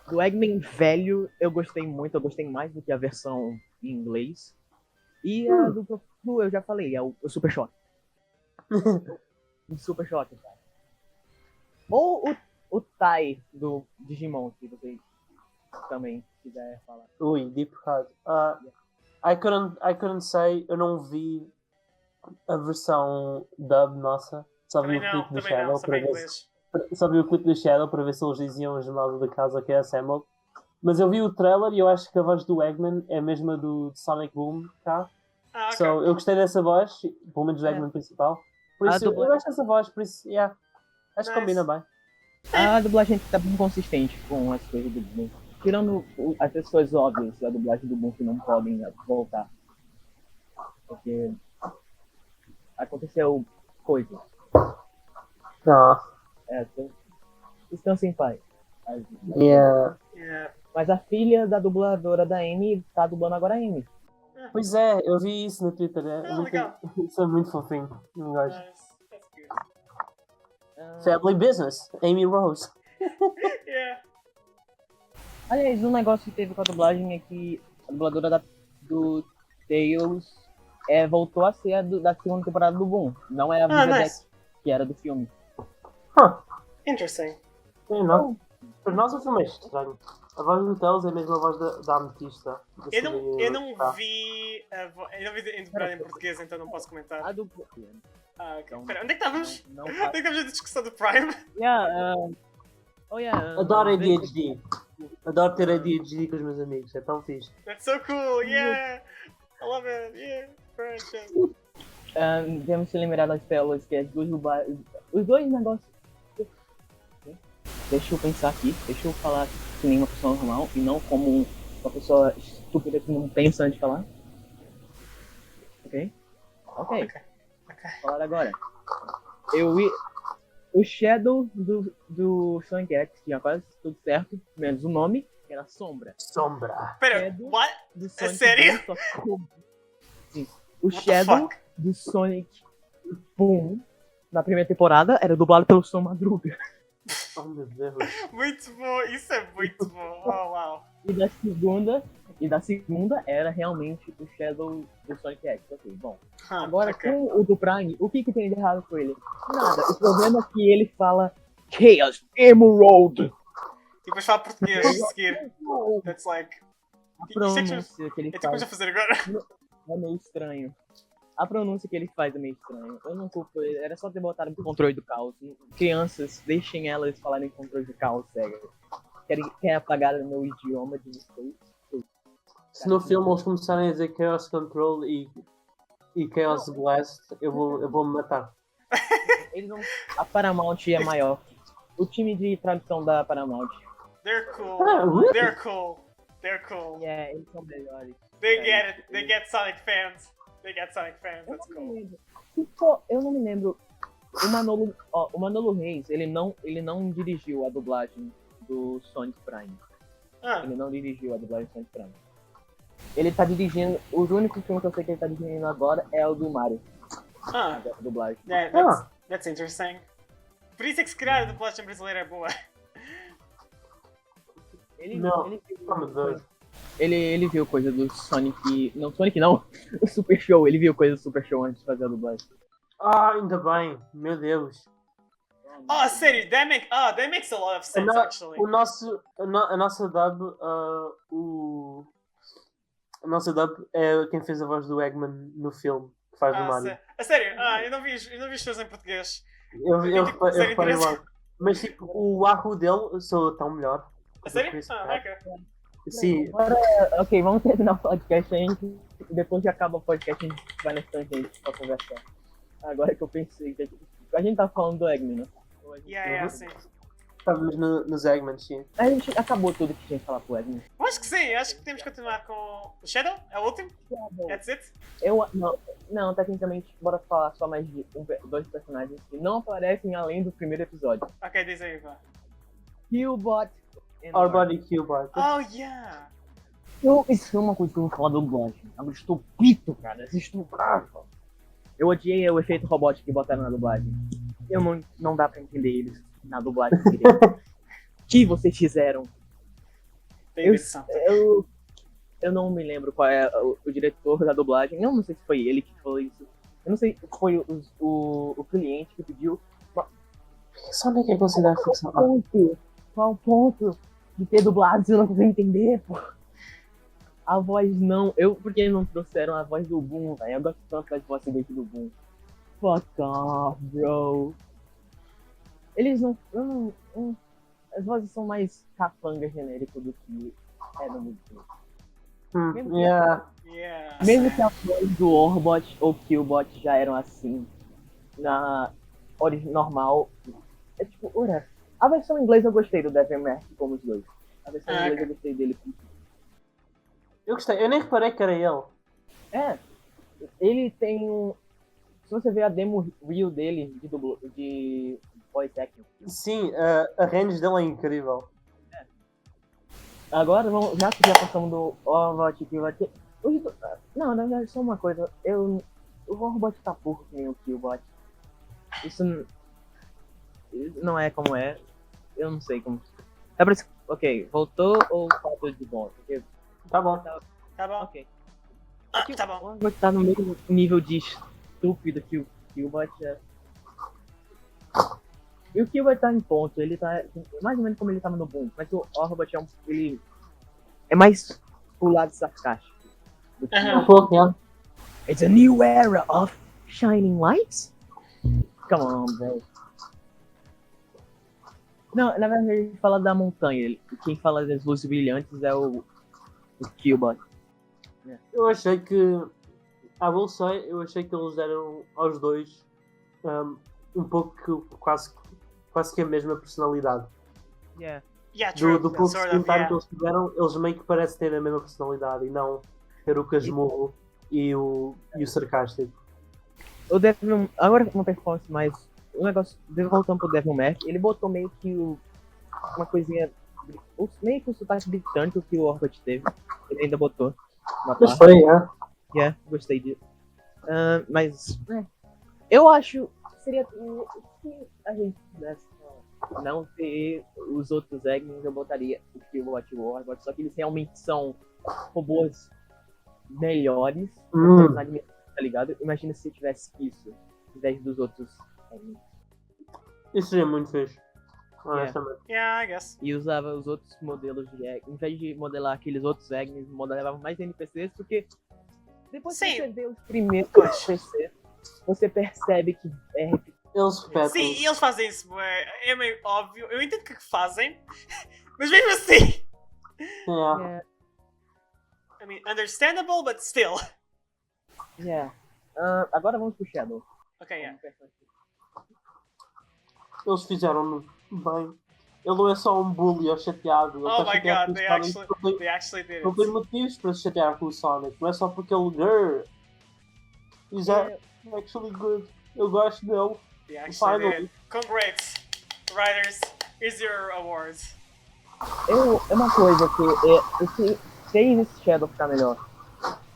D: Do Eggman velho, eu gostei muito, eu gostei mais do que a versão em inglês. E a do profundo, eu já falei, é o Super Shock. O Super Shock, cara. Ou o Tai do Digimon, se você também quiser falar.
E: Ui, Deep Cut. I couldn't say, eu não vi a versão dub nossa. Só vi
C: Também
E: o
C: não,
E: clipe do
C: também não,
E: Shadow
C: só
E: para
C: em
E: ver
C: inglês.
E: só vi o clipe do Shadow para ver se eles diziam a jornada da casa que é Assembled. Mas eu vi o trailer e eu acho que a voz do Eggman é a mesma do Sonic Boom cá.
C: Ah, ok.
E: So, eu gostei dessa voz, pelo menos do Eggman principal. Por
D: A
E: isso, eu
D: dublagem-
E: gosto dessa voz, por isso, yeah. Acho que
C: Nice.
E: combina bem.
D: A dublagem tá bem consistente com as coisas do Boom. Tirando as pessoas óbvias da dublagem do Boom que não podem voltar. Porque aconteceu coisa.
E: Ah,
D: Descansa em paz.
E: yeah.
C: Yeah.
D: Mas a filha da dubladora da Amy tá dublando agora a Amy.
E: Pois é, eu vi isso no Twitter.
C: legal.
E: Isso é muito fofinho. Não gosto.
C: Nice. That's good.
E: Family Business, Amy Rose.
C: Yeah.
D: Aliás, um negócio que teve com a dublagem é que a dubladora do Tails voltou a ser da segunda temporada do Boom. Não é a
C: Ah,
D: Viva
C: nice.
D: que era do filme.
E: Huh.
C: Interesting.
E: Sim, não. Para nós o filme é estranho. A voz do Tails é mesmo a voz da ametista. da
C: Eu não,
E: sereia.
C: eu não
E: Tá.
C: vi. Eu não vi dobrado em português, então não posso comentar.
D: A do.
C: Ah, ok. Espera, onde é que estávamos?
D: Não,
C: Onde é que estávamos na discussão do Prime?
D: yeah, oh yeah.
E: Adoro ADHD. Adoro ter ADHD com os meus amigos. É tão fixe.
C: That's so cool, yeah! I love it, yeah! Friendship.
D: Devemos se lembrar das telas que as duas os dois negócios. Deixa eu pensar aqui, deixa eu falar que nem uma pessoa normal e não como uma pessoa estúpida que não pensa antes de falar. Ok? Ok.
C: Ok.
D: Falar agora. O Shadow do Sonic X tinha quase tudo certo, menos o nome, que era Sombra.
E: Sombra.
C: Espera,
D: do-
C: what?
D: Do Sonic
C: sério?
D: Boom, só que como- Sim. O
C: What the
D: Shadow
C: fuck?
D: do Sonic Boom na primeira temporada era dublado pelo Som Madruga.
E: Oh meu Deus.
C: Muito bom, isso é muito bom. Oh, wow.
D: E da segunda era realmente o Shadow do Sonic X. Ok, bom.
C: Huh,
D: Agora
C: ok.
D: com o do Prime, o que tem de errado com ele? Nada. O problema é que ele fala Chaos Emerald.
C: E depois fala português a seguir. That's like.
D: A
C: Isto é que
D: pronúncia que ele
C: é tipo o que
D: faz
C: eu fazer agora.
D: é meio estranho. A pronúncia que ele faz é meio estranho. Eu não culpo ele. Era só ter botado no controle do caos. Crianças, deixem elas falarem controle do caos, sério. Quer apagar o meu idioma de vocês?
E: Se no filme eles começarem a dizer Chaos Control e Chaos Blast, eu vou me matar.
D: Eles não... A Paramount é maior. O time de tradução da Paramount.
C: They're cool.
E: really?
C: They're cool. They're cool.
D: É, eles são melhores.
C: They get it. They get Sonic fans. They get Sonic fans. That's
D: Eu não me
C: cool.
D: lembro. Eu não me lembro. O Manolo Reis, ele não dirigiu a dublagem do Sonic Prime.
C: Ah,
D: Ele não dirigiu a dublagem do Sonic Prime. Ele tá dirigindo. O único filme que eu sei que ele tá dirigindo agora é o do Mario.
C: ah.
D: A dublagem.
C: Yeah, that's interesting. Por isso é que se calhar a dublagem brasileira é boa.
D: Ele,
E: Não.
D: ele,
E: Oh meu Deus.
D: ele viu coisa do Sonic. Não, Sonic não. O Super Show. Ele viu coisa do Super Show antes de fazer a dublagem.
E: Ah, ainda bem. Meu Deus.
C: Oh, sério, that makes a lot of sense actually.
E: A nossa dub, a nossa dub é quem fez a voz do Eggman no filme que faz do Mario.
C: A sério, eu não vi os shows em português.
E: Eu
C: tipo, sério,
E: reparei
C: interesse.
E: logo. Mas tipo, o Wahoo dele sou tão melhor.
C: A sério?
E: Do Chris
C: Ah,
E: Pratt.
C: ok.
E: Sim,
D: Agora, ok, vamos terminar o podcast aí. Depois que acaba o podcast, a gente vai nas tangentes pra conversar. Agora que eu pensei, que a gente tá falando do Eggman, né?
C: Yeah, sim.
E: estávamos nos Eggman, sim.
D: A gente acabou tudo que tinha que falar pro Eggman.
C: Eu acho que sim, acho que temos que continuar com o Shadow, é o último? That's it?
D: Não, tecnicamente, bora falar só mais de dois personagens que não aparecem além do primeiro episódio.
C: Ok, diz aí, vá.
D: Killbot e
E: Our
D: Nord.
E: Body Killbot.
C: Oh, yeah!
D: Isso é uma coisa que eu vou falar do dublagem. Agora estou pito, cara. Estou bravo. Eu odiei o efeito robótico que botaram na dublagem. Não dá pra entender eles na dublagem direito. Que vocês fizeram?
C: Tem edição.
D: Eu não me lembro qual é o diretor da dublagem. Eu não sei se foi ele que falou isso. Eu não sei se foi o cliente que pediu.
E: Sonic é considerado ficção.
D: Qual o ponto de ter dublado se eu não consigo entender, pô? A voz não. Por que não trouxeram a voz do Boom, velho? Eu gosto tanto das vozes do Boom. Fuck off, bro. Eles não. As vozes são mais capanga genérico do que é no filme.
E: Yeah.
C: Yeah.
D: Mesmo que a voz do Orbot ou Killbot já eram assim na normal. É tipo, ora. A versão inglesa eu gostei do Devil May Cry como os dois. A versão inglesa eu gostei dele.
E: Eu gostei, eu nem reparei que era ele.
D: É. Ele tem um. Se você ver a demo reel dele de voice acting.
E: Sim, a range dele é incrível.
D: Agora, já que já passamos do Orbot e Killbot. Não, na verdade, só uma coisa. O Orbot tá porco que nem o Killbot. Isso não é como é. Eu não sei como. É por isso. Ok, voltou ou faltou de bom? Porque,
E: Tá bom.
C: Tá bom?
D: ok.
C: Tá bom.
D: O Orbot tá no mesmo nível de estúpido que o Killbot é. E o Killbot tá em ponto, ele tá mais ou menos como ele tava no Boom, mas o Orbot ele é mais pro lado sarcástico. Do que
C: Aham.
E: Um pouco, yeah.
D: It's a new era of shining lights? Come on, velho. Não, na verdade ele fala da montanha. Quem fala das luzes brilhantes é o Killbot.
E: Eu achei que. Vou say, eu achei que eles deram aos dois um pouco quase que a mesma personalidade.
D: Yeah.
C: Yeah, true.
E: Do pouco
C: Sort
E: screen
C: of,
E: time
C: yeah.
E: que eles tiveram, eles meio que parecem ter a mesma personalidade e não ter o casmurro e o sarcástico.
D: O Devil, agora uma performance mais. Um negócio. Voltando pro Devil May, ele botou meio que uma coisinha. Meio que o sotaque britânico que o Orbot teve. Ele ainda botou. Uma
E: Mas
D: parte.
E: foi, é.
D: Yeah, gostei disso. Mas. Eu acho. Seria. Se a gente pudesse não ter os outros Eggmans, eu botaria o Killbot e o Orbot. Só que eles realmente são robôs melhores. Tá ligado? Imagina se tivesse isso, em vez dos outros Eggmans.
E: Isso seria muito fixe. Honestamente.
C: Yeah, I guess.
D: E usava os outros modelos de Eggman. Em vez de modelar aqueles outros Eggmans, modelava mais NPCs, porque depois que
C: Sim.
D: você vê os primeiros NPCs, você percebe que é
E: Eles repetem.
C: Sim, e eles fazem isso, é meio óbvio. Eu entendo que fazem, mas mesmo assim.
E: Yeah.
C: I mean, understandable, but still.
D: Agora vamos pro Shadow.
C: Ok, yeah.
E: Eles fizeram bem. Ele não é só um bully ou chateado. Ele
C: Oh
E: tá
C: my
E: chateado
C: god,
E: com o Sonic.
C: they actually did
E: Não tem
C: it.
E: motivos para se chatear com o Sonic. Não é só porque ele. Grrr. He's actually good. Eu gosto dele.
C: They actually
E: Finally.
C: did. Congrats, writers. Here's your awards.
D: É uma coisa que fez esse Shadow ficar melhor.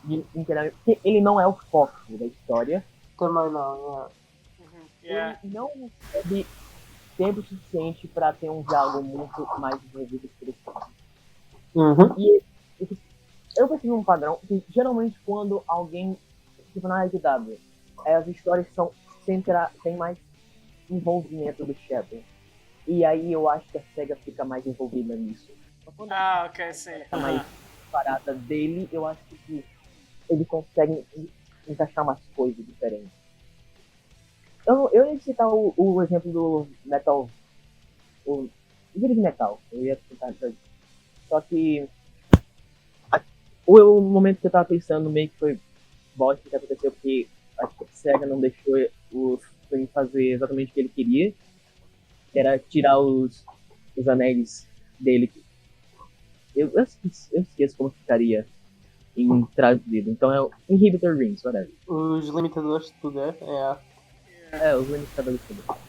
D: Porque ele não é o foco da história.
E: Também não,
C: Yeah.
D: Ele não recebe tempo suficiente pra ter um diálogo muito mais desenvolvido que ele tem. E eu percebi um padrão que geralmente quando alguém, tipo na RW, as histórias tem mais envolvimento do Shadow. E aí eu acho que a SEGA fica mais envolvida nisso. Mas quando
C: Ah, ok, sim.
D: fica mais parada dele, eu acho que ele consegue encaixar umas coisas diferentes. Eu ia citar o exemplo do Metal. O vídeo de Metal. Eu ia citar. Só que. O momento que eu tava pensando meio que foi bosta que aconteceu, porque acho que a SEGA não deixou o Sony fazer exatamente o que ele queria. Que era tirar os anéis dele. Eu esqueço como ficaria em traduzido. Então é o Inhibitor Rings, whatever.
E: Os limitadores de poder,
D: Os limitadores de poder.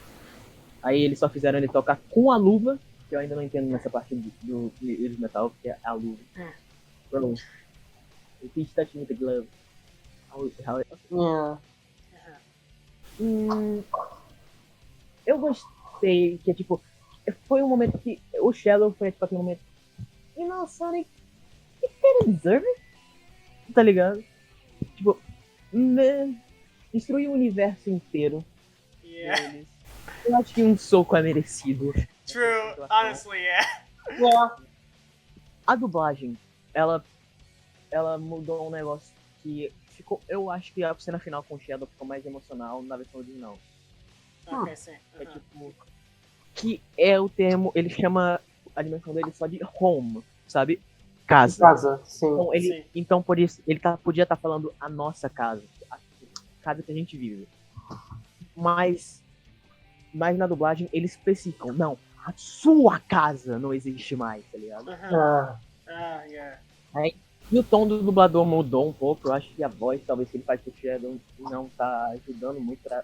D: Aí eles só fizeram ele tocar com a luva, que eu ainda não entendo nessa parte do Iris Metal, que é a luva. Bro, please touch me with the glove. Eu gostei que, tipo, foi um momento que o Shadow foi, tipo, aquele momento. You know, Sonic, you kinda deserve it? Tá ligado? Tipo, destruir o universo inteiro.
C: Yeah.
D: deles. Eu acho que um soco é merecido.
C: True, honestly, yeah.
D: A dublagem, ela mudou um negócio que ficou. Eu acho que a cena final com o Shadow ficou mais emocional na versão original.
C: Ok, sim.
D: É tipo. Que é o termo. Ele chama a dimensão dele só de home, sabe? Casa.
E: Sim.
D: Então,
C: Sim.
D: então por isso, ele podia estar falando a nossa casa. A casa que a gente vive. Mas na dublagem eles especificam, não, a sua casa não existe mais, tá ligado?
C: Yeah.
D: E o tom do dublador mudou um pouco, eu acho que a voz, talvez que ele faz pro Shadow, não tá ajudando muito pra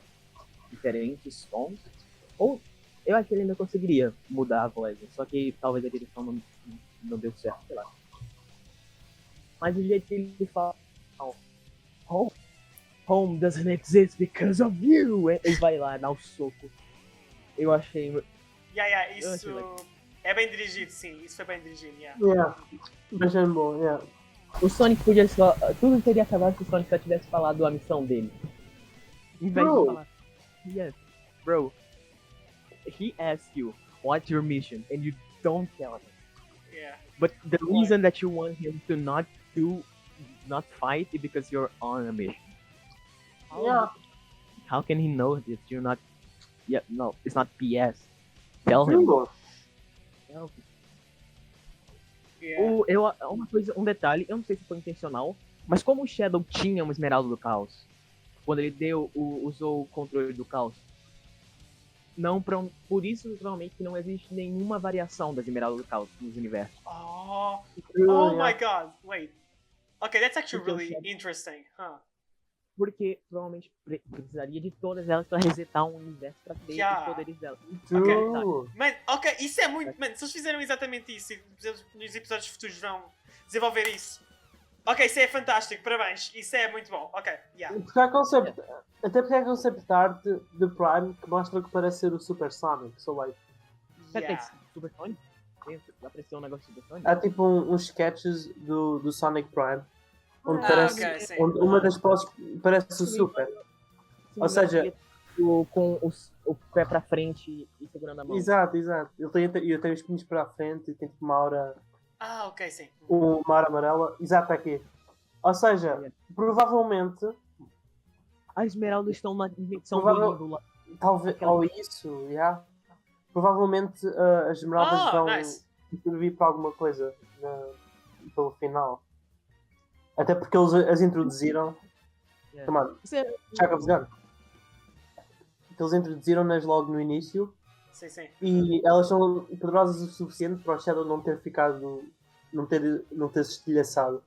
D: diferentes tons. Ou eu acho que ele ainda conseguiria mudar a voz, só que talvez a direção não deu certo, sei lá. Mas o jeito que ele fala, home doesn't exist because of you, ele vai lá dar o soco. Eu achei.
C: Yeah,
D: Eu achei
C: isso
D: legal.
C: é bem dirigido, sim. Isso foi bem dirigido, yeah.
E: Mas é bom,
D: O Sonic podia só. Tudo teria acabado se o Sonic só tivesse falado a missão dele. Em vez
E: Bro.
D: de falar. Yes, bro. he asks you, what's your mission? And you don't tell him.
C: Yeah.
D: But the reason that you want him to not fight is because you're on a mission.
E: Yeah.
D: How can he know that you're not? Yeah, no, it's not PS. Tell him.
E: Sim,
D: Tell him.
C: Yeah.
D: Um detalhe, eu não sei se foi intencional, mas como o Shadow tinha uma Esmeralda do Caos, quando ele usou o controle do Caos, por isso provavelmente que não existe nenhuma variação das Esmeraldas do Caos nos universos.
C: Oh
E: Yeah.
C: my god, wait. Okay, that's actually
D: Porque o
C: really
D: Shadow-
C: interesting, huh?
D: Porque provavelmente precisaria de todas elas para resetar um universo para ter
C: Yeah.
D: os poderes delas.
E: True.
C: Man, ok, isso é muito. Man, se eles fizeram exatamente isso e nos episódios futuros vão desenvolver isso. Ok, isso é fantástico, parabéns. Isso é muito bom. Ok, yeah.
E: Porque há concept, até porque há concept art de Prime que mostra que parece ser o Super Sonic. So, like,
D: Será que
C: Yeah.
D: é Super Sonic? Apareceu um negócio de Super Sonic?
E: há tipo uns sketches do Sonic Prime onde
C: Ah,
E: parece
C: ok, sim.
E: onde uma das poses parece o Super.
D: Sim,
E: Ou seja,
D: com o pé pra frente e segurando a mão.
E: Exato. Ele tem os pinhos para a frente e tem tipo uma aura
C: Ok, sim.
E: uma aura amarela. Exato, aqui. Ou seja, provavelmente,
D: As esmeraldas estão na dimensão
E: Provável-
D: do livro lá.
E: talvez, ou isso, yeah. Provavelmente as esmeraldas vão
C: Nice.
E: servir para alguma coisa pelo final. Até porque eles as introduziram.
D: Yeah.
E: Come on,
D: Isso é...
E: Chekhov's gun. Que eles introduziram-nas logo no início
C: Sim, sim.
E: e elas são poderosas o suficiente para o Shadow não ter ficado. Não ter se estilhaçado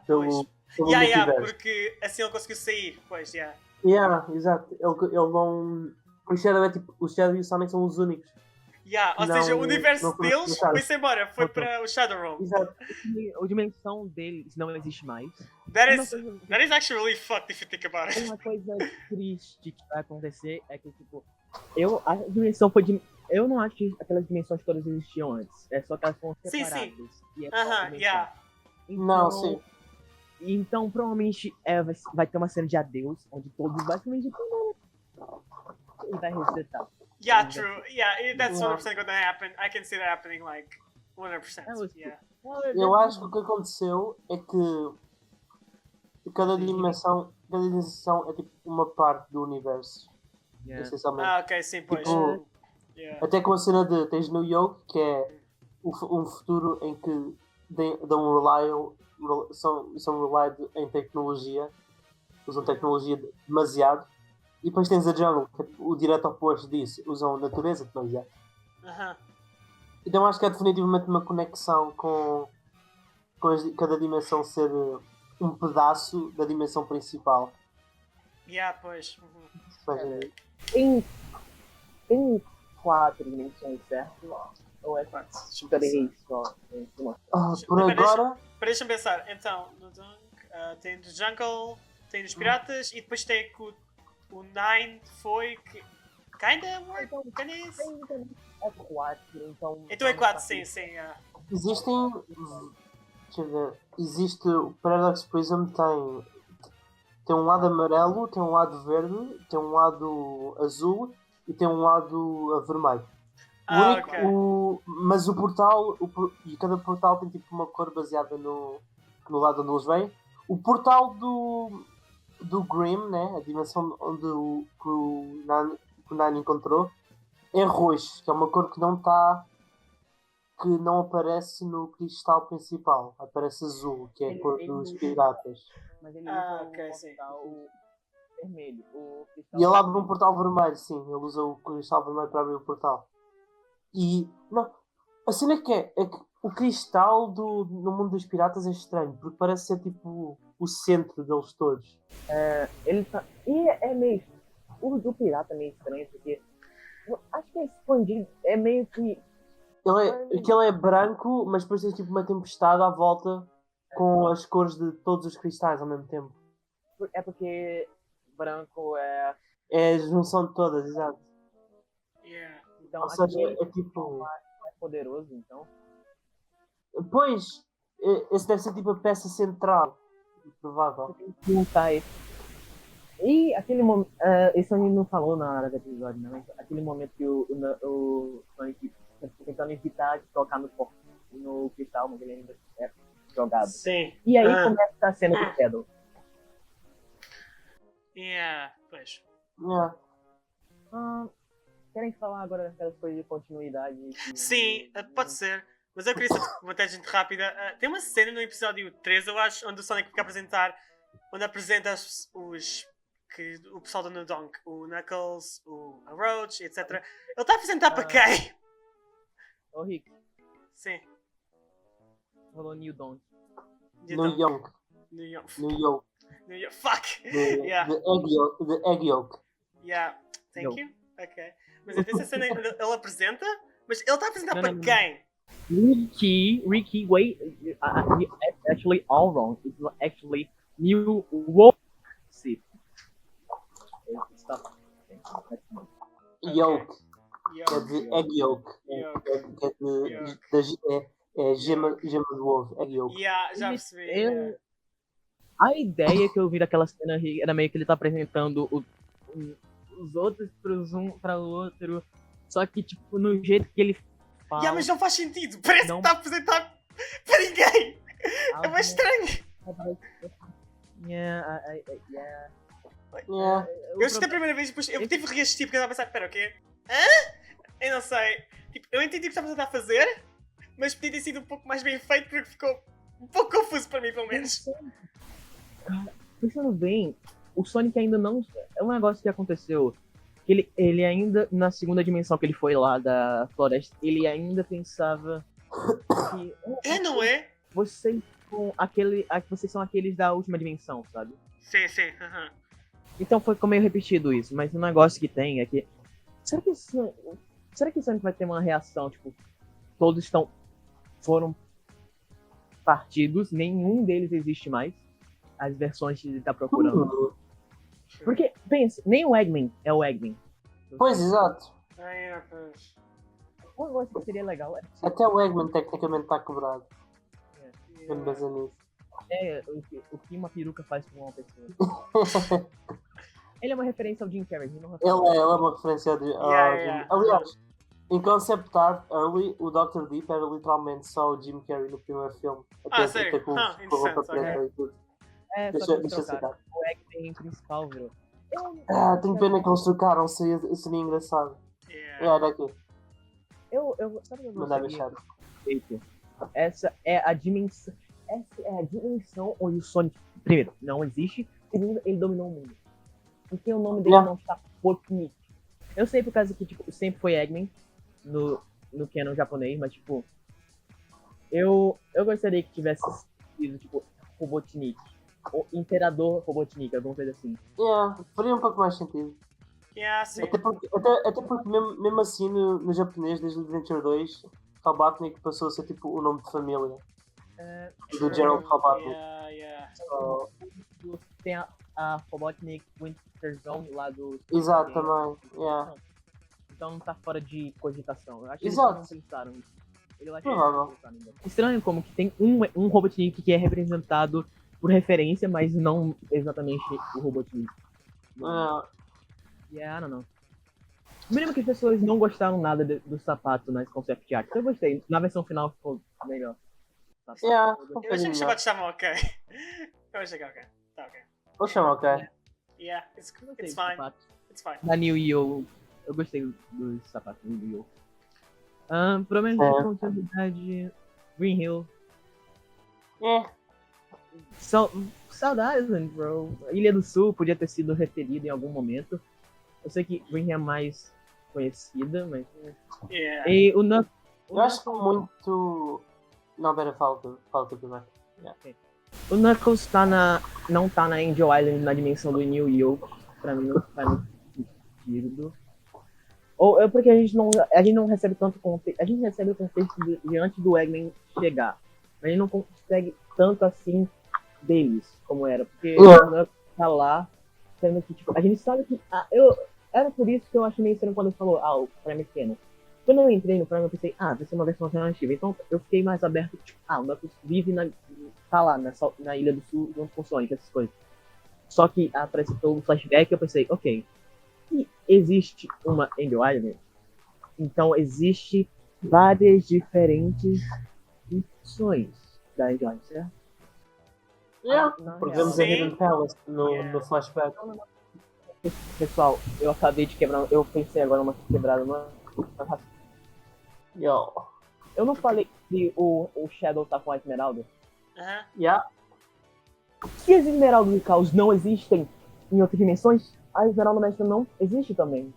C: Pois.
E: pelo
C: Yeah,
E: multiverso.
C: porque assim ele conseguiu sair, pois, yeah.
E: Yeah, exato. Ele não. O Shadow é tipo. O Shadow e o Sonic são os únicos.
C: Yeah, ou
E: Não-
C: seja, o universo
E: não foi
C: deles
E: explicado.
C: foi-se embora, foi
D: Ok.
C: para o Shadow Realm.
E: Exato.
D: A dimensão deles não existe mais.
C: That
D: Uma
C: is,
D: coisa-
C: that is actually really fucked if you think about it.
D: Uma coisa triste que vai acontecer é que, tipo, a dimensão eu não acho que aquelas dimensões todas existiam antes. É só que elas foram
C: Sim, sim.
D: separadas. E é só
C: Aham,
D: dimensão.
C: yeah.
E: Não, sim.
D: Então, provavelmente, vai ter uma cena de adeus, onde todos basicamente e vai resetar.
C: Yeah, true. Yeah, that's
E: Yeah.
C: 100% going to happen. I can see that happening like 100%.
D: That was
C: Yeah.
E: Eu acho que o que aconteceu é que cada dimensão é tipo uma parte do universo.
D: Yeah.
E: Essencialmente.
C: Ok, sim, pois.
E: Tipo,
C: Yeah.
E: Até com a cena de tens New York, que é um futuro em que são relied em tecnologia, usam tecnologia demasiado, e depois tens a Jungle, que é o direto oposto disso, usam a natureza demasiado.
C: Aham.
E: Então acho que é definitivamente uma conexão com cada dimensão ser um pedaço da dimensão principal.
C: Yeah, pois. Uhum.
E: Ou seja,
D: Tem 4 dimensões, certo? Ou é
C: Deixa-me
D: 3 só?
E: por
C: Mas
E: agora,
C: deixa-me pensar. Então, tem do Jungle, tem dos Piratas e depois tem que o Nine foi que. Kinda work? Kinda is?
D: É 4, então...
C: Então é 4, sim, sim. Yeah.
E: existem. Deixa eu ver. Existe o Paradox Prism, tem um lado amarelo, tem um lado verde, tem um lado azul e tem um lado vermelho.
C: Ok.
E: Mas o portal, e cada portal tem tipo uma cor baseada no lado onde eles vêm. O portal do Grimm, né, a dimensão onde que o Nani encontrou, é roxo, que é uma cor que não aparece no cristal principal. Aparece azul, que é a cor dos piratas.
D: Mas ele
C: Ah,
D: usa
C: ok,
D: o
C: sim.
D: portal vermelho. O cristal
E: E ele abre um portal vermelho, sim. Ele usa o cristal vermelho para abrir o portal. E não, a cena é que o cristal no mundo dos piratas é estranho, porque parece ser tipo o centro deles todos.
D: Ele tá... E é meio... O do pirata é meio estranho, porque... eu acho que é expandido. É meio que...
E: Aquele é branco, mas depois tem tipo uma tempestade à volta com as cores de todos os cristais ao mesmo tempo.
D: É porque branco é...
E: É a junção de todas, exato.
C: Yeah.
D: Então,
E: Ou seja,
D: aquele
E: é tipo.
D: mais poderoso, então.
E: Pois, esse deve ser tipo a peça central. Provável.
D: Tem que juntar esse. E aquele momento. Isso a gente não falou na hora do episódio, né? Mas aquele momento que o Sonic tá tentando evitar de tocar no cristal, mas ele ainda é jogado.
C: Sim.
D: E aí começa a cena do Shadow.
C: Pois.
E: Yeah.
D: Querem falar agora daquelas coisas de continuidade?
C: Sim, pode ser. Mas eu queria só uma tangente rápida. Tem uma cena no episódio 3, eu acho, onde o Sonic fica a apresentar. Onde apresenta o pessoal do Nudonk. O Knuckles, a Roach, etc. Ele está a apresentar para quem?
D: Ô Rick,
C: Sim.
D: falou New Dawn.
E: No Yonk.
C: New York.
E: No Yolk.
C: New York. Fuck!
E: The
C: Yeah.
E: egg yolk.
C: Yeah. Thank
D: Yo.
C: you. Ok. Mas essa cena ele apresenta? Mas ele está a apresentar
D: Não,
C: para
D: não, não.
C: quem?
D: Ricky, wait. It's actually all wrong. It's actually New Woke City. Stop.
E: Yolk.
C: Yo.
E: É de egg yolk.
C: Yolk.
E: É gema do ovo. Egg yolk.
C: Yeah, já percebi. yeah.
D: A ideia que eu vi daquela cena era meio que ele tá apresentando os outros para o outro. Só que, tipo, no jeito que ele fala.
C: Yeah, mas não faz sentido. Parece
D: Não.
C: que está a apresentar para ninguém. É mais estranho.
D: Yeah.
E: Yeah.
C: Eu assisti a primeira vez, depois eu tive que reassistir porque eu estava a pensar, pera, o quê? Hã? Eu não sei. Tipo, eu entendi o que estavas a tentar fazer, mas podia ter sido um pouco mais bem feito porque ficou um pouco confuso para mim, pelo menos.
D: Pensando bem, o Sonic ainda não. É um negócio que aconteceu. Que ele ainda, na segunda dimensão que ele foi lá da floresta, ele ainda pensava que.
C: É, não é?
D: Vocês são aqueles da última dimensão, sabe?
C: Sim, sim. aham.
D: Então foi meio repetido isso, mas o negócio que tem é que. Será que o Sonic vai ter uma reação, tipo, todos foram partidos, nenhum deles existe mais. As versões que ele tá procurando. Porque, pensa, nem o Eggman é o Eggman.
E: Pois, exato.
C: Pois.
D: Um negócio que seria legal é
E: Até o Eggman tecnicamente está quebrado. Quando
C: Yeah.
E: pensa nisso.
D: o que uma peruca faz com uma pessoa. Ele é uma referência ao Jim Carrey.
E: Ele é uma referência de.
C: Yeah.
E: Aliás, em Concept Art Early, o Dr. Deep era literalmente só o Jim Carrey no primeiro filme.
C: Sério?
E: com a roupa
D: ok.
C: Interessante,
E: preta e tudo.
D: É, só que
E: Deixa eu
D: trocaram.
E: citar.
D: O Eggman principal virou.
E: Tenho pena que eles trocaram, seria engraçado.
C: Yeah.
E: Daqui.
D: Sabe o que eu
E: Mandar
D: gostaria?
E: deixar.
D: Feito? Essa é a dimensão onde o Sonic, primeiro, não existe, segundo, ele dominou o mundo. Porque o nome dele
E: Yeah.
D: não está Potnik. Eu sei por causa que, tipo, sempre foi Eggman no canon japonês, mas, tipo, eu gostaria que tivesse sido, tipo, Robotnik. O Imperador Robotnik, alguma coisa assim.
E: Faria um pouco mais sentido.
C: Yeah, sim.
E: Até porque mesmo assim no japonês, desde o Adventure 2, Robotnik passou a ser tipo o nome de família do Gerald Robotnik.
C: Yeah.
E: So,
D: Tem a Robotnik Winter Zone lá do...
E: exato, também. Yeah.
D: Então não tá fora de cogitação. Eu acho que
E: Exato.
D: eles não pensaram nisso. Eu acho
E: Provável.
D: que eles não pensaram nisso. Estranho como que tem um Robotnik que é representado por referência, mas não exatamente o Robotnik. Yeah, I don't know. O mínimo que as pessoas não gostaram nada do sapato nas concept art. Eu gostei. Na versão final ficou melhor.
E: Yeah.
C: Eu achei que os sapatos estavam ok. Eu achei que ok. Tá ok.
E: Vou chamar, ok.
C: Yeah, it's
D: Eu gostei
C: fine.
D: dos sapatos.
C: It's fine.
D: Da New Yo, eu gostei dos sapatos do New Yo. Pelo menos
E: É.
D: de continuidade, Green Hill. Saudades, bro. Ilha do Sul podia ter sido referida em algum momento. Eu sei que Green Hill é mais conhecida, mas.
C: Yeah.
D: E o Knuckles.
E: Eu acho que muito. Não, pera, falta primeiro.
D: O Knuckles não tá na Angel Island na dimensão do New Yo. Pra mim não faz muito sentido. Ou é porque a gente não recebe tanto contexto. A gente recebe o contexto diante do Eggman chegar. Mas a gente não consegue tanto assim deles, como era. Porque o Knuckles tá lá, sendo que, tipo, a gente sabe que. Era por isso que eu achei meio estranho quando ele falou, o Prime Canon. Quando eu entrei no Prime, eu pensei, vai ser uma versão alternativa. Então eu fiquei mais aberto, tipo, o Knuckles vive tá lá, na Ilha do Sul, junto com o Sonic, essas coisas. Só que apresentou um flashback e eu pensei, ok, se existe uma Angel Island, então existe várias diferentes funções da Angel Island, certo?
E: Porque vemos
C: Sim.
E: a Hidden Palace no
C: Yeah.
E: flashback.
D: Pessoal, eu acabei de quebrar, eu pensei agora uma quebrada,
E: Yo.
D: eu não falei que o Shadow tá com a Esmeralda?
C: Aham.
E: Yeah.
D: Se as Esmeraldas do Caos não existem em outras dimensões, a Esmeralda Mestra não existe também,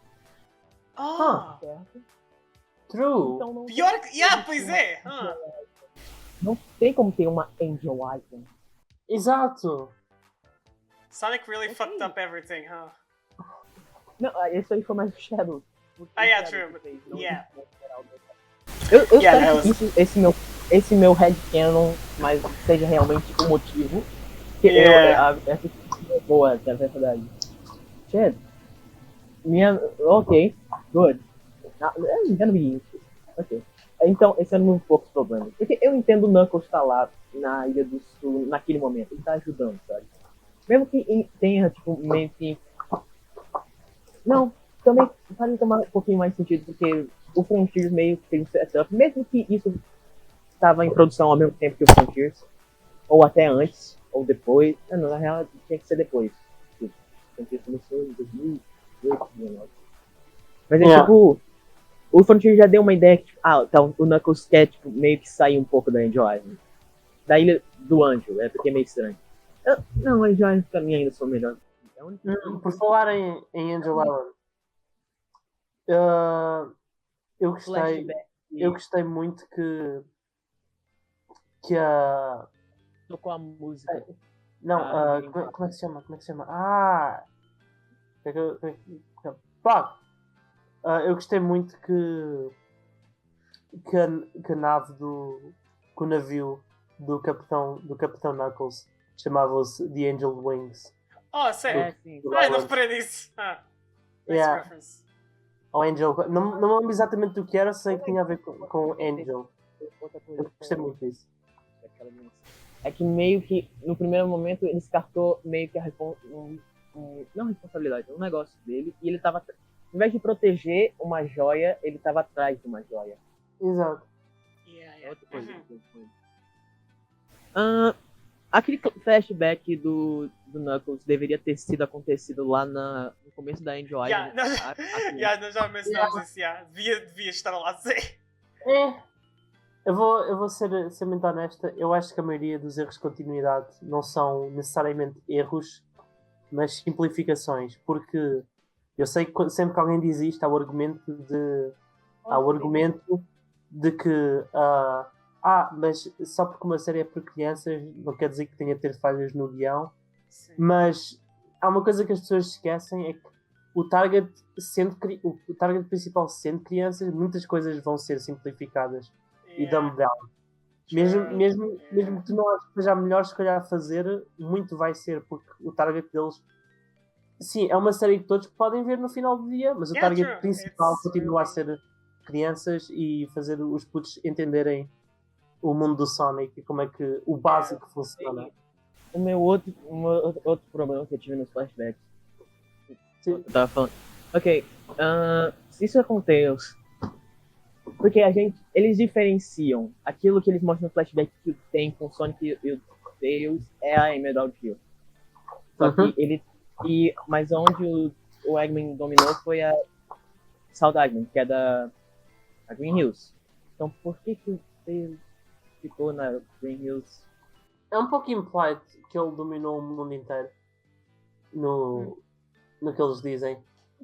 C: Ah,
D: certo?
E: True.
D: Então não
C: pior que. Yeah, pois é.
D: não tem como ter uma Angel Island.
E: Exato.
C: Sonic really fucked up everything, huh?
D: Não, isso aí foi mais o Shadow.
C: Ah, yeah,
D: O Shadow
C: true,
D: que fez, não
C: yeah.
D: existe uma Esmeralda. Eu
C: Yeah,
D: espero
C: that
D: que esse meu headcanon mas seja realmente o motivo. Que
C: Yeah.
D: essa é boa, é verdade. Shit. Ok, good. I'm gonna be interested. Ok. Então, esse é um dos poucos problemas. Porque eu entendo o Knuckles estar lá na Ilha do Sul naquele momento. Ele tá ajudando, sabe? Mesmo que tenha, tipo, meio que. Não, também faz tomar um pouquinho mais sentido, porque o Frontiers meio que tem um setup, mesmo que isso estava em produção ao mesmo tempo que o Frontiers, ou até antes, ou depois. Não, na real tinha que ser depois. O Frontiers começou em 2018, 2019. Mas é
E: Yeah.
D: tipo, o Frontiers já deu uma ideia que, tipo, então o Knuckles quer tipo, meio que sair um pouco da Angel Island. Da ilha do Anjo, porque é meio estranho. Não, a Angel Island pra mim ainda sou melhor.
E: Por falar em Angel Island, eu gostei.
D: Flashback.
E: Eu gostei muito que a.
D: Tocou a música.
E: Não,
D: Ah,
E: como é que se chama? Como é que se chama? Fuck! Eu gostei muito que a nave que o navio do Capitão Knuckles chamava-se The Angel Wings.
C: Oh, sério?
D: sim.
C: Ai, não reparei nisso. Nice
E: Yeah.
C: reference.
E: Ou Angel. Não me lembro exatamente do que era, sei que tinha a ver com Angel.
D: Outra coisa.
E: Eu gostei muito disso.
D: É que meio que, no primeiro momento, ele descartou meio que não responsabilidade, um negócio dele, e ele tava, ao invés de proteger uma joia, ele tava atrás de uma joia.
E: Exato.
C: Yeah.
D: Outra coisa.
C: Uhum.
D: Aquele flashback do Knuckles deveria ter sido acontecido lá no começo da Angel
C: Yeah,
D: Island.
C: yeah, nós já mencionamos isso, yeah. Devia estar lá, sim.
E: Eu vou ser muito honesta. Eu acho que a maioria dos erros de continuidade não são necessariamente erros, mas simplificações. Porque eu sei que sempre que alguém diz isto, há o argumento de que mas só porque uma série é para crianças não quer dizer que tenha de ter falhas no guião.
C: Sim.
E: Mas há uma coisa que as pessoas esquecem, é que o target principal sendo crianças, muitas coisas vão ser simplificadas e dumbed down. Mesmo que tu não aches que seja a melhor escolha a fazer, muito vai ser, porque o target deles, sim, é uma série que todos podem ver no final do dia, mas o target principal continua a ser crianças e fazer os putos entenderem o mundo do Sonic e como é que o básico funciona.
D: O meu outro problema que eu tive nos flashbacks. Eu tava falando. Ok, se isso acontece. Porque eles diferenciam aquilo que eles mostram no flashback que tem com o Sonic e o Tails é a Emerald Hill. Só que mas onde o Eggman dominou foi a South Eggman, que é da Green Hills. Então por que o Tails ficou na Green Hills?
E: É um pouco implied que ele dominou o mundo inteiro no que eles dizem.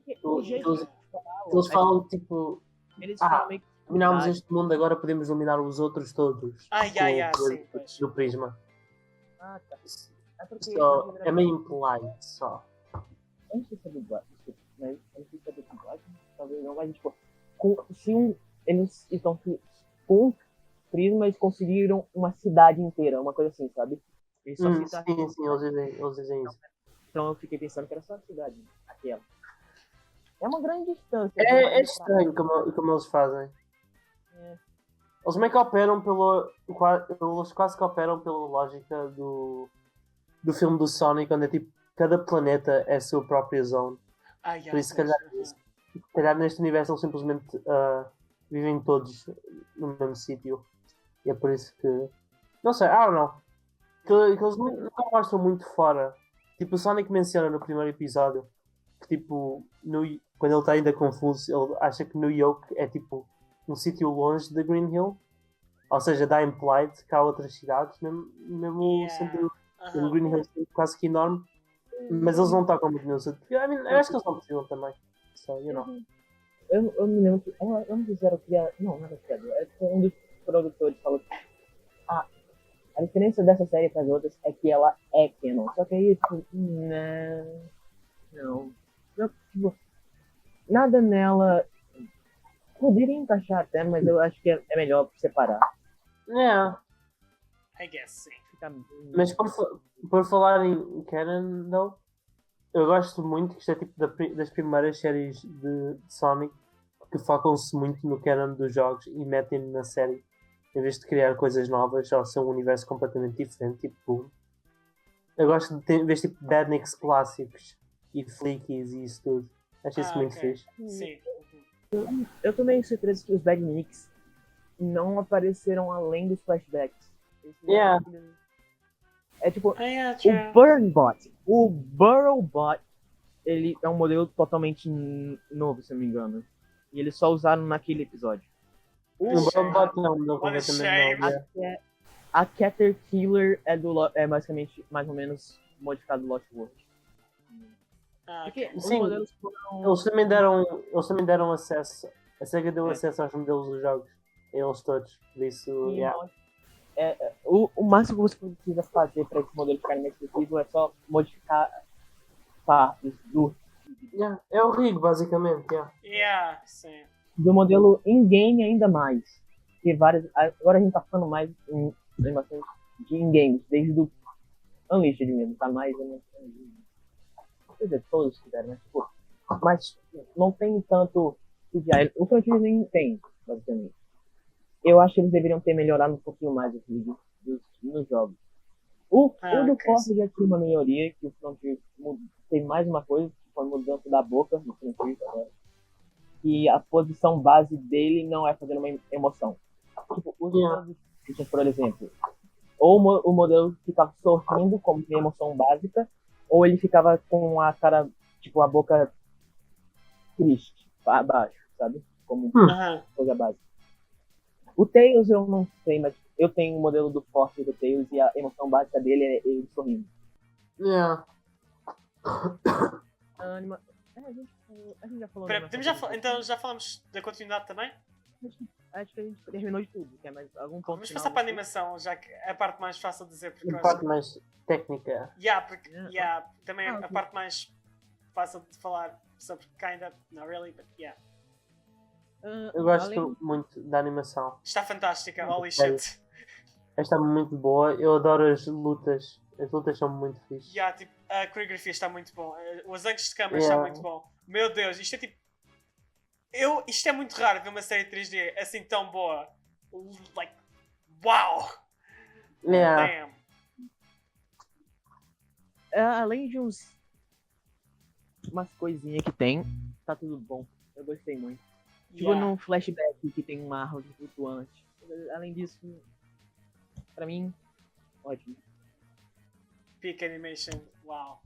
E: Eles falam tipo,
D: eles falam meio que
E: dominámos este mundo, agora podemos dominar os outros todos.
C: Sim, pois.
E: Do prisma.
D: Tá. É porque
E: É meio implied só.
D: Eu não sei se é dublagem, mas eu não sei se é dublagem, talvez não, mas tipo, eles estão com prisma, eles conseguiram uma cidade inteira, uma coisa assim, sabe? Eles só
E: Sim, eles dizem isso.
D: Então eu fiquei pensando que era só a cidade, aquela. É uma grande distância.
E: É estranho como eles fazem. Eles meio que operam eles quase que operam pela lógica do filme do Sonic, onde é tipo cada planeta é a sua própria zone.
C: Yeah,
E: Por isso, se calhar neste universo eles simplesmente vivem todos no mesmo sítio. E é por isso que. Não sei, I don't know. Que eles nunca mostram muito fora. Tipo, o Sonic menciona no primeiro episódio que, tipo, quando ele está ainda confuso, ele acha que New York é tipo um sítio longe de Green Hill. Ou seja, dá implied que há outras cidades, mesmo sendo o Green Hill quase que enorme. Mas eles não tocam muito nisso. Eu acho que eles não precisam também. So, you know.
D: Eu me lembro que. Eu não sei se era o criador. Não era o criador. É que um dos produtores falou que. A diferença dessa série para as outras é que ela é canon. Só que aí, tipo, não. Tipo, nada nela poderia encaixar até, mas eu acho que é melhor separar.
E: Yeah.
C: I guess, sim.
E: Mas por falar em canon, though, eu gosto muito que isto é tipo das primeiras séries de Sonic que focam-se muito no canon dos jogos e metem-no na série em vez de criar coisas novas ou ser um universo completamente diferente. Tipo, eu gosto de ver tipo Badniks clássicos e Flickies e isso tudo. Acho isso muito fixe.
C: Sim.
D: Eu tô meio surpreso que os Badniks não apareceram além dos flashbacks.
E: Yeah.
D: É tipo,
C: True.
D: o Burnbot, o Burrowbot, ele é um modelo totalmente novo, se eu não me engano. E eles só usaram naquele episódio.
E: O Burrowbot não
C: What a shame.
E: completamente não. Yeah.
D: A Caterpillar é basicamente mais ou menos modificado do Lost World. Porque os
E: Sim,
D: modelos foram...
E: eles também deram acesso. A SEGA deu acesso aos modelos dos jogos. Eles todos. Por isso, yeah.
D: O máximo que você precisa fazer para esse modelo ficar mais exclusivo é só modificar partes
E: Yeah. É o rig, basicamente. Yeah.
C: Sim.
D: do modelo in-game ainda mais. Porque agora a gente tá falando mais em bastante de in-games, desde o Unleashed mesmo, tá mais... Quer dizer, todos fizeram, né? Tipo, mas não tem tanto CGI. O Frontier nem tem, basicamente. Eu acho que eles deveriam ter melhorado um pouquinho mais os vídeos nos jogos. O do Forza já tinha uma melhoria, que o Frontier tem mais uma coisa, que foi a mudança da boca no Frontier agora. E a posição base dele não é fazendo uma emoção. Tipo, os modelos, por exemplo, ou o modelo ficava sorrindo como uma emoção básica, ou ele ficava com a cara, tipo, a boca triste, para baixo, sabe? Como coisa básica. O Tails eu não sei, mas eu tenho o modelo do Force do Tails e a emoção básica dele é ele sorrindo.
E: Yeah.
D: A gente já falou.
C: Então já falamos da continuidade também?
D: Acho que a gente terminou de tudo. Quer mais algum ponto?
C: Vamos passar para a animação, já que é a parte mais fácil de dizer. Porque
E: A parte mais técnica.
C: Também a parte mais fácil de falar sobre kinda, not really, but yeah.
E: Eu gosto muito da animação.
C: Está fantástica, holy shit.
E: Esta é muito boa. Eu adoro as lutas. As lutas são muito fixe.
C: Tipo, a coreografia está muito bom. Os ângulos de câmera estão muito bom. Meu Deus, isto é tipo... Isto é muito raro ver uma série 3D assim tão boa. Like, wow!
E: Yeah.
D: Damn! Além de umas coisinhas que tem, tá tudo bom. Eu gostei muito. Tipo num flashback que tem uma árvore flutuante. Além disso, pra mim, ótimo.
C: Peak Animation, wow.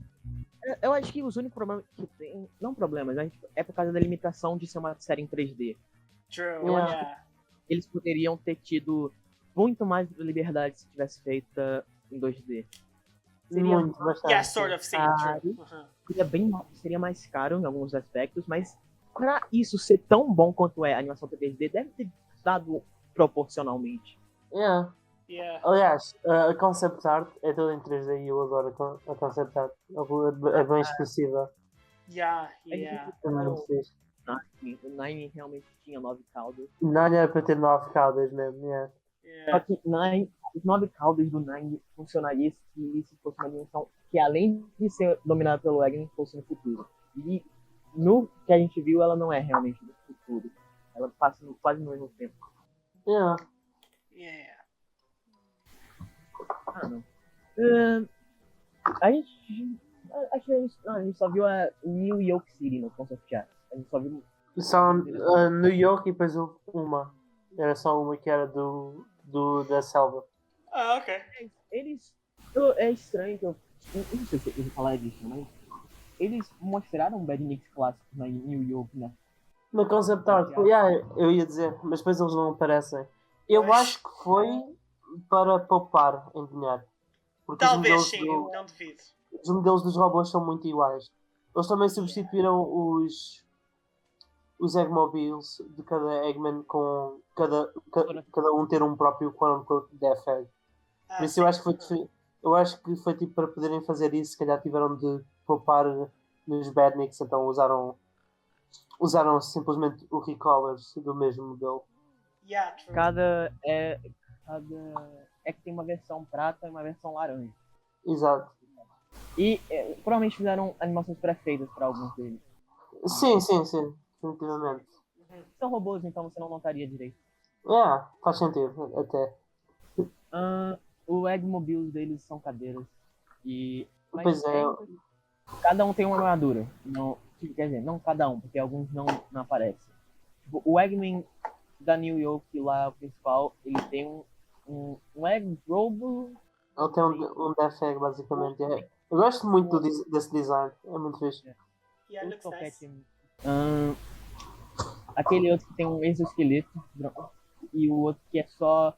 D: Eu acho que os únicos problemas que tem, não problemas, é por causa da limitação de ser uma série em 3D.
C: True,
D: eu acho que eles poderiam ter tido muito mais liberdade se tivesse feita em 2D.
E: Seria muito, bastante.
C: Sort of, sim,
D: seria mais caro em alguns aspectos, mas pra isso ser tão bom quanto é a animação 3D, deve ter dado proporcionalmente.
E: Yeah. Aliás, a concept art é toda em 3D e eu adoro a concept art. É bem expressiva. O Nine realmente tinha 9 caudas. Nine era para ter 9 caudas mesmo,
D: Só que os 9 caudas do Nine funcionaria se fosse uma dimensão que, além de ser dominada pelo Agni, fosse no futuro. E no que a gente viu, ela não é realmente no futuro. Ela passa quase no mesmo tempo. Não. A gente Acho que a gente só viu a New York City no concept art. A gente só viu.
E: Só New York e depois uma. Era só uma que era da selva.
C: Ah, ok.
D: Eles. É estranho que eu. Não sei se eu vou falar disso, mas. Eles mostraram Badniks clássicos na New York, né?
E: No concept art, eu ia dizer, mas depois eles não aparecem. Eu
C: Pois.
E: acho que foi para poupar em dinheiro. Porque
C: Talvez sim, não duvido.
E: os modelos dos robôs são muito iguais. Eles também substituíram os Eggmobiles de cada Eggman com cada um ter um próprio quote-unquote Death Egg.
C: Ah,
E: Por isso
C: sim.
E: eu acho que foi tipo para poderem fazer isso, se calhar tiveram de poupar nos Badniks, então usaram simplesmente o Recallers do mesmo modelo.
C: Yeah, true.
D: Cada. É que tem uma versão prata e uma versão laranja.
E: Exato.
D: E provavelmente fizeram animações pré-feitas para alguns deles.
E: Sim, definitivamente.
D: São robôs, então você não notaria direito.
E: Faz sentido, até.
D: O Eggmobiles deles são cadeiras. Mas
E: Pois é.
D: cada um tem uma armadura. Não, quer dizer, não cada um, porque alguns não aparecem. Tipo, o Eggman da New York, lá, o principal, ele tem um Egg Robo.
E: Ele tem um Death Egg, basicamente. Eu gosto muito desse design, é muito fixe.
C: Yeah, looks nice.
D: Aquele outro que tem um exoesqueleto e o outro que é só.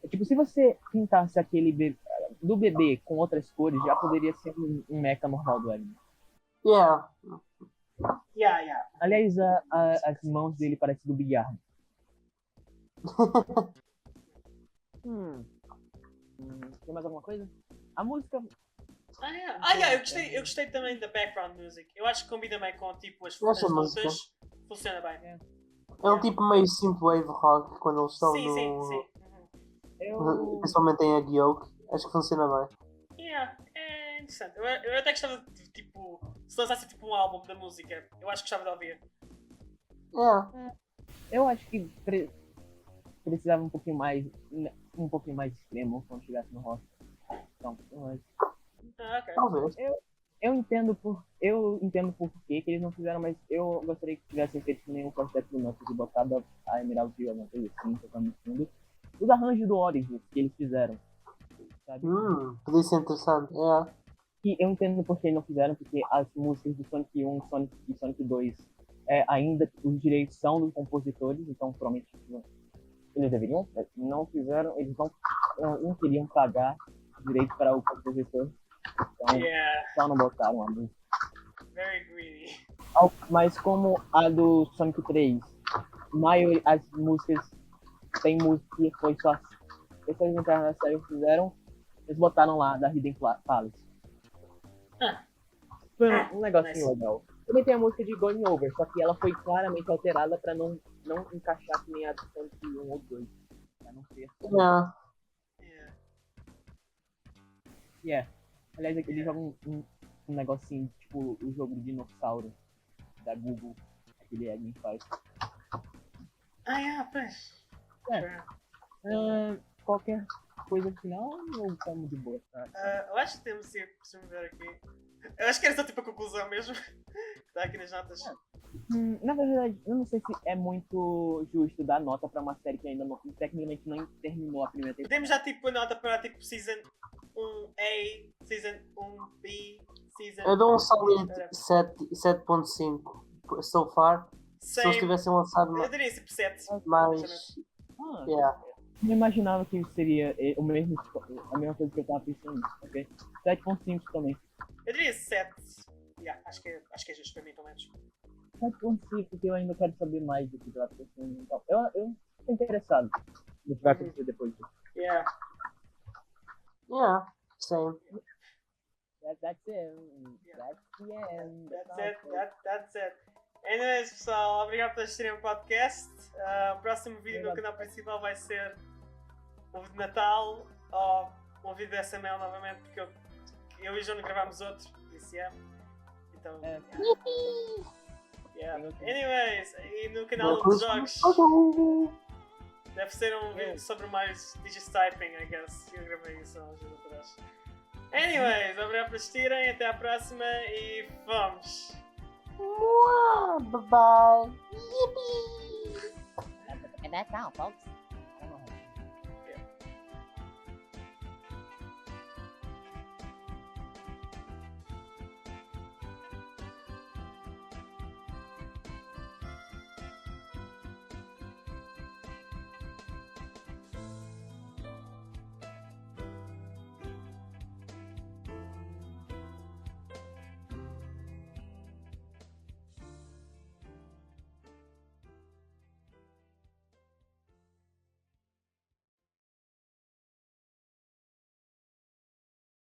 D: Tipo, se você pintasse aquele do bebê com outras cores, já poderia ser um mecha normal do Eggman.
E: Yeah.
C: Yeah.
D: Aliás, as mãos dele parecem do Big Arm. Tem mais alguma coisa? A música.
C: Eu gostei também da background music. Eu acho que combina bem com tipo as
E: Gosto da
C: lutas.
E: música.
C: Funciona bem.
E: É um tipo meio synthwave rock quando eles estão
C: Sim.
E: principalmente em Egg Yolk. Acho que funciona bem.
C: Yeah, é interessante. Eu até gostava de tipo. Se lançasse tipo um álbum da música, eu acho que gostava de ouvir.
D: Eu acho que precisava um pouquinho mais extremo quando chegasse no rock. Então, mas
C: Ok.
E: Talvez.
D: eu entendo por que eles não fizeram, mas eu gostaria que tivessem feito que nem o Quarteto do Norte e botado a Emerald Hill, alguma coisa assim, tocando no fundo. Os arranjos do Origins que eles fizeram, sabe?
E: Podia ser interessante.
D: E eu entendo por que não fizeram, porque as músicas do Sonic 1 e Sonic 2 ainda os direitos são dos compositores, então provavelmente eles deveriam, não fizeram, eles não queriam pagar direito para o compositor, então só não botaram a música.
C: Very greedy.
D: Mas como a do Sonic 3, as músicas tem música que foi só depois de entrar na série fizeram, eles botaram lá da Hidden Palace. Foi um negocinho legal. Também tem a música de Going Over, só que ela foi claramente alterada pra não encaixar que nem a do Sonic 1 ou 2. Pra não ser assim. Aliás, aqui eles jogam um negocinho, tipo o jogo de dinossauro da Google, aquele Eggman faz.
C: Pois.
D: Qualquer coisa no final ou estamos de boa, tá?
C: Eu acho que temos que ver aqui. Eu acho que era só tipo a conclusão mesmo. Tá aqui nas notas.
D: Na verdade, eu não sei se é muito justo dar nota pra uma série que ainda tecnicamente não terminou a primeira temporada.
C: Podemos já tipo a nota para tipo Season 1A, Season 1B, Season...
E: Eu dou um sólido 7.5 so far. Se eles tivessem lançado
C: Eu diria tipo 7.
E: mais.
D: Eu não imaginava que seria a mesma coisa que eu tava pensando, ok? 7.5 também.
C: Eu diria 7. Acho que é justo para mim, pelo menos.
D: 7.5, porque eu ainda quero saber mais do que vai acontecer. Então, eu tô interessado no que vai acontecer depois disso.
E: Same.
D: That's it. That's the end.
C: That's it. Anyways, pessoal, obrigado por assistirem o podcast. O próximo vídeo no canal principal vai ser um vídeo de Natal ou um vídeo de SML novamente, porque eu e o João gravámos outro, isso Então, Anyways, e no canal dos jogos deve ser um vídeo sobre mais Digityping, I guess. Eu gravei isso há uns dias atrás. Anyways, obrigado por assistirem, até à próxima e vamos!
E: Bye bye.
F: And that's all, folks.